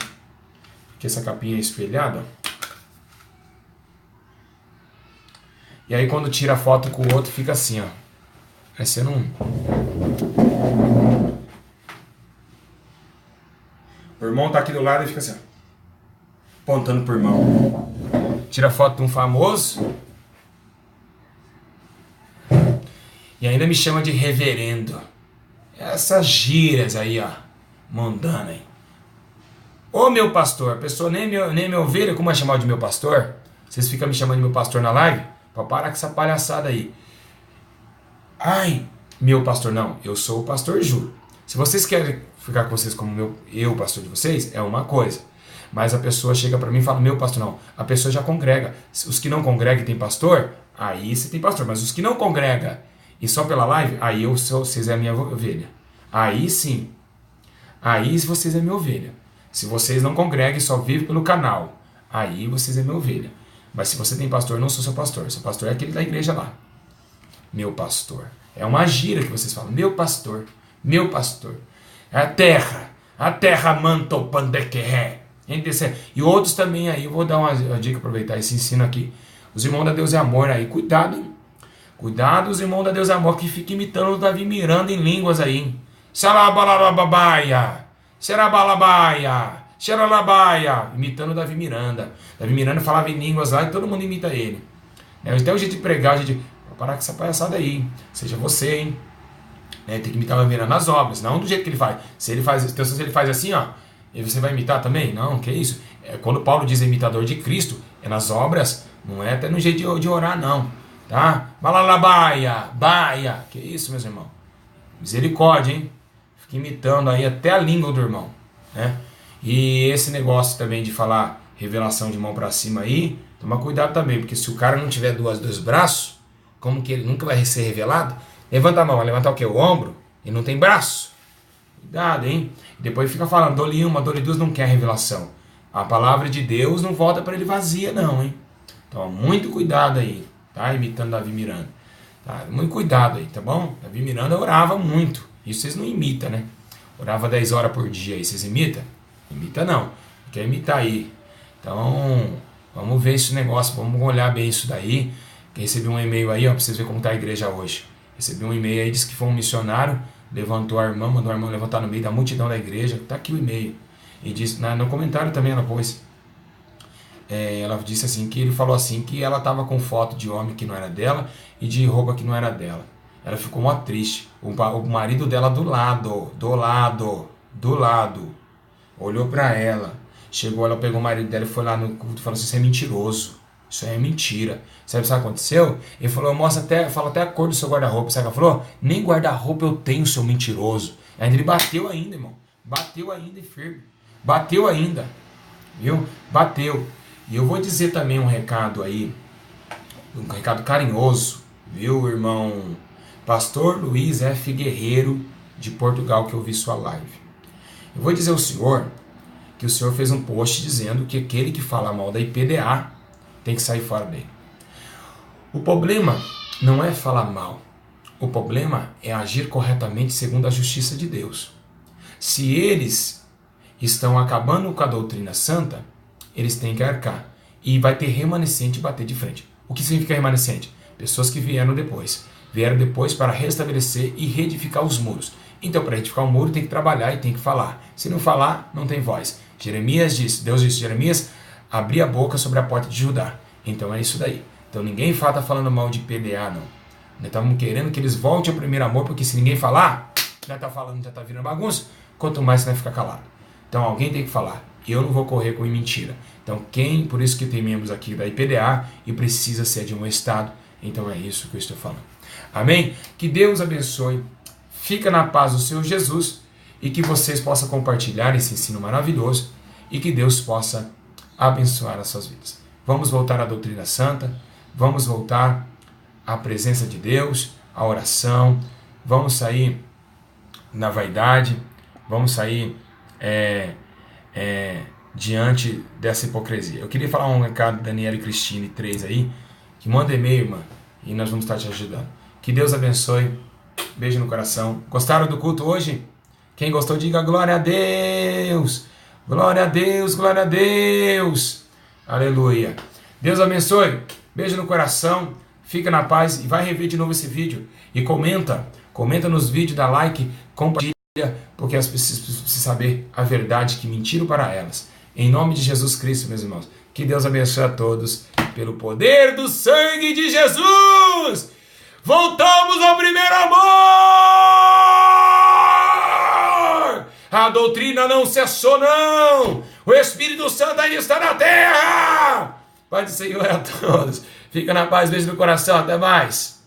Aqui essa capinha é espelhada. E aí quando tira a foto com o outro, fica assim, ó. Parecendo um... O irmão tá aqui do lado e fica assim, ó. Apontando pro irmão. Tira foto de um famoso. E ainda me chama de reverendo. Essas gírias aí, ó. Mandando aí. Ô meu pastor, a pessoa nem minha ovelha, como é chamar de meu pastor? Vocês ficam me chamando de meu pastor na live? Pra parar com essa palhaçada aí. Ai, meu pastor, não. Eu sou o pastor Ju. Se vocês querem ficar com vocês como eu, pastor de vocês, é uma coisa. Mas a pessoa chega pra mim e fala, meu pastor, não. A pessoa já congrega. Os que não congregam e tem pastor, aí você tem pastor. Mas os que não congregam e só pela live, aí vocês é a minha ovelha. Aí sim. Aí vocês é minha ovelha. Se vocês não congregam e só vivem pelo canal, aí vocês é minha ovelha. Mas se você tem pastor, eu não sou seu pastor. Seu pastor é aquele da igreja lá. Meu pastor. É uma gíria que vocês falam. Meu pastor. Meu pastor. A terra manto pandequeré. E outros também aí. Eu vou dar uma dica, aproveitar esse ensino aqui. Os irmãos da Deus é Amor aí. Cuidado, hein? Cuidado os irmãos da Deus é Amor que ficam imitando o Davi Miranda em línguas aí. Sarabalababaia. Serabalabaia, xeralabaia, imitando o Davi Miranda. Davi Miranda falava em línguas lá e todo mundo imita ele. Então o jeito de pregar, o jeito de... Vou parar com essa palhaçada aí, hein? Seja você, hein? Tem que imitar o Davi Miranda nas obras, não do jeito que ele faz. Se ele faz assim, ó, e você vai imitar também? Não, que isso? Quando Paulo diz imitador de Cristo, é nas obras, não é até no jeito de orar, não. Tá? Balalabaia, baia, que isso, meus irmãos? Misericórdia, hein? Imitando aí até a língua do irmão, né? E esse negócio também de falar revelação de mão para cima aí, toma cuidado também, porque se o cara não tiver dois braços, como que ele nunca vai ser revelado? Levanta a mão, vai levantar o quê? O ombro? E não tem braço? Cuidado, hein? Depois fica falando, dole uma, dole duas, não quer revelação. A palavra de Deus não volta para ele vazia não, hein? Então, muito cuidado aí, tá? Imitando Davi Miranda. Tá? Muito cuidado aí, tá bom? Davi Miranda orava muito. Isso vocês não imitam, né? Orava 10 horas por dia aí. Vocês imitam? Imita não. Quer imitar aí. Então, vamos ver esse negócio. Vamos olhar bem isso daí. Que recebi um e-mail aí, ó, pra vocês verem como tá a igreja hoje. Recebi um e-mail aí, disse que foi um missionário. Levantou a irmã, mandou a irmã levantar no meio da multidão da igreja. Tá aqui o e-mail. E disse, no comentário também ela pôs. Ela disse assim, que ele falou assim, que ela tava com foto de homem que não era dela e de roupa que não era dela. Ela ficou mó triste. O marido dela do lado, olhou pra ela. Chegou, ela pegou o marido dela e foi lá no culto e falou assim, isso é mentiroso. Isso aí é mentira. Sabe o que aconteceu? Ele falou, fala até a cor do seu guarda-roupa. Sabe o que ela falou? Nem guarda-roupa eu tenho, seu mentiroso. Ainda ele bateu ainda, irmão. Bateu ainda e firme. Bateu ainda. Viu? Bateu. E eu vou dizer também um recado aí. Um recado carinhoso. Viu, irmão? Pastor Luiz F. Guerreiro, de Portugal, que eu vi sua live. Eu vou dizer ao senhor que o senhor fez um post dizendo que aquele que fala mal da IPDA tem que sair fora dele. O problema não é falar mal. O problema é agir corretamente segundo a justiça de Deus. Se eles estão acabando com a doutrina santa, eles têm que arcar. E vai ter remanescente bater de frente. O que significa remanescente? Pessoas que vieram depois para restabelecer e reedificar os muros. Então, para reedificar o muro, tem que trabalhar e tem que falar. Se não falar, não tem voz. Deus disse, Jeremias, abri a boca sobre a porta de Judá. Então é isso daí. Então ninguém está falando mal de PDA, não. Nós estamos querendo que eles voltem ao primeiro amor, porque se ninguém falar, já está falando, já está virando bagunça, quanto mais você vai ficar calado. Então alguém tem que falar. Eu não vou correr com mentira. Então por isso que tem membros aqui da IPDA e precisa ser de um estado. Então é isso que eu estou falando. Amém? Que Deus abençoe. Fica na paz do Senhor Jesus e que vocês possam compartilhar esse ensino maravilhoso e que Deus possa abençoar as suas vidas. Vamos voltar à doutrina santa, vamos voltar à presença de Deus, à oração, vamos sair na vaidade, vamos sair diante dessa hipocrisia. Eu queria falar um recado, Daniela e Cristine 3 aí, que manda e-mail, irmã, e nós vamos estar te ajudando. Que Deus abençoe, beijo no coração. Gostaram do culto hoje? Quem gostou, diga glória a Deus, glória a Deus, glória a Deus, aleluia. Deus abençoe, beijo no coração, fica na paz e vai rever de novo esse vídeo e comenta nos vídeos, dá like, compartilha, porque as pessoas precisam saber a verdade que mentiram para elas. Em nome de Jesus Cristo, meus irmãos, que Deus abençoe a todos, pelo poder do sangue de Jesus. Voltamos ao primeiro amor! A doutrina não cessou, não! O Espírito Santo ainda está na terra! Pai do Senhor a todos. Fica na paz, beijo no coração, até mais!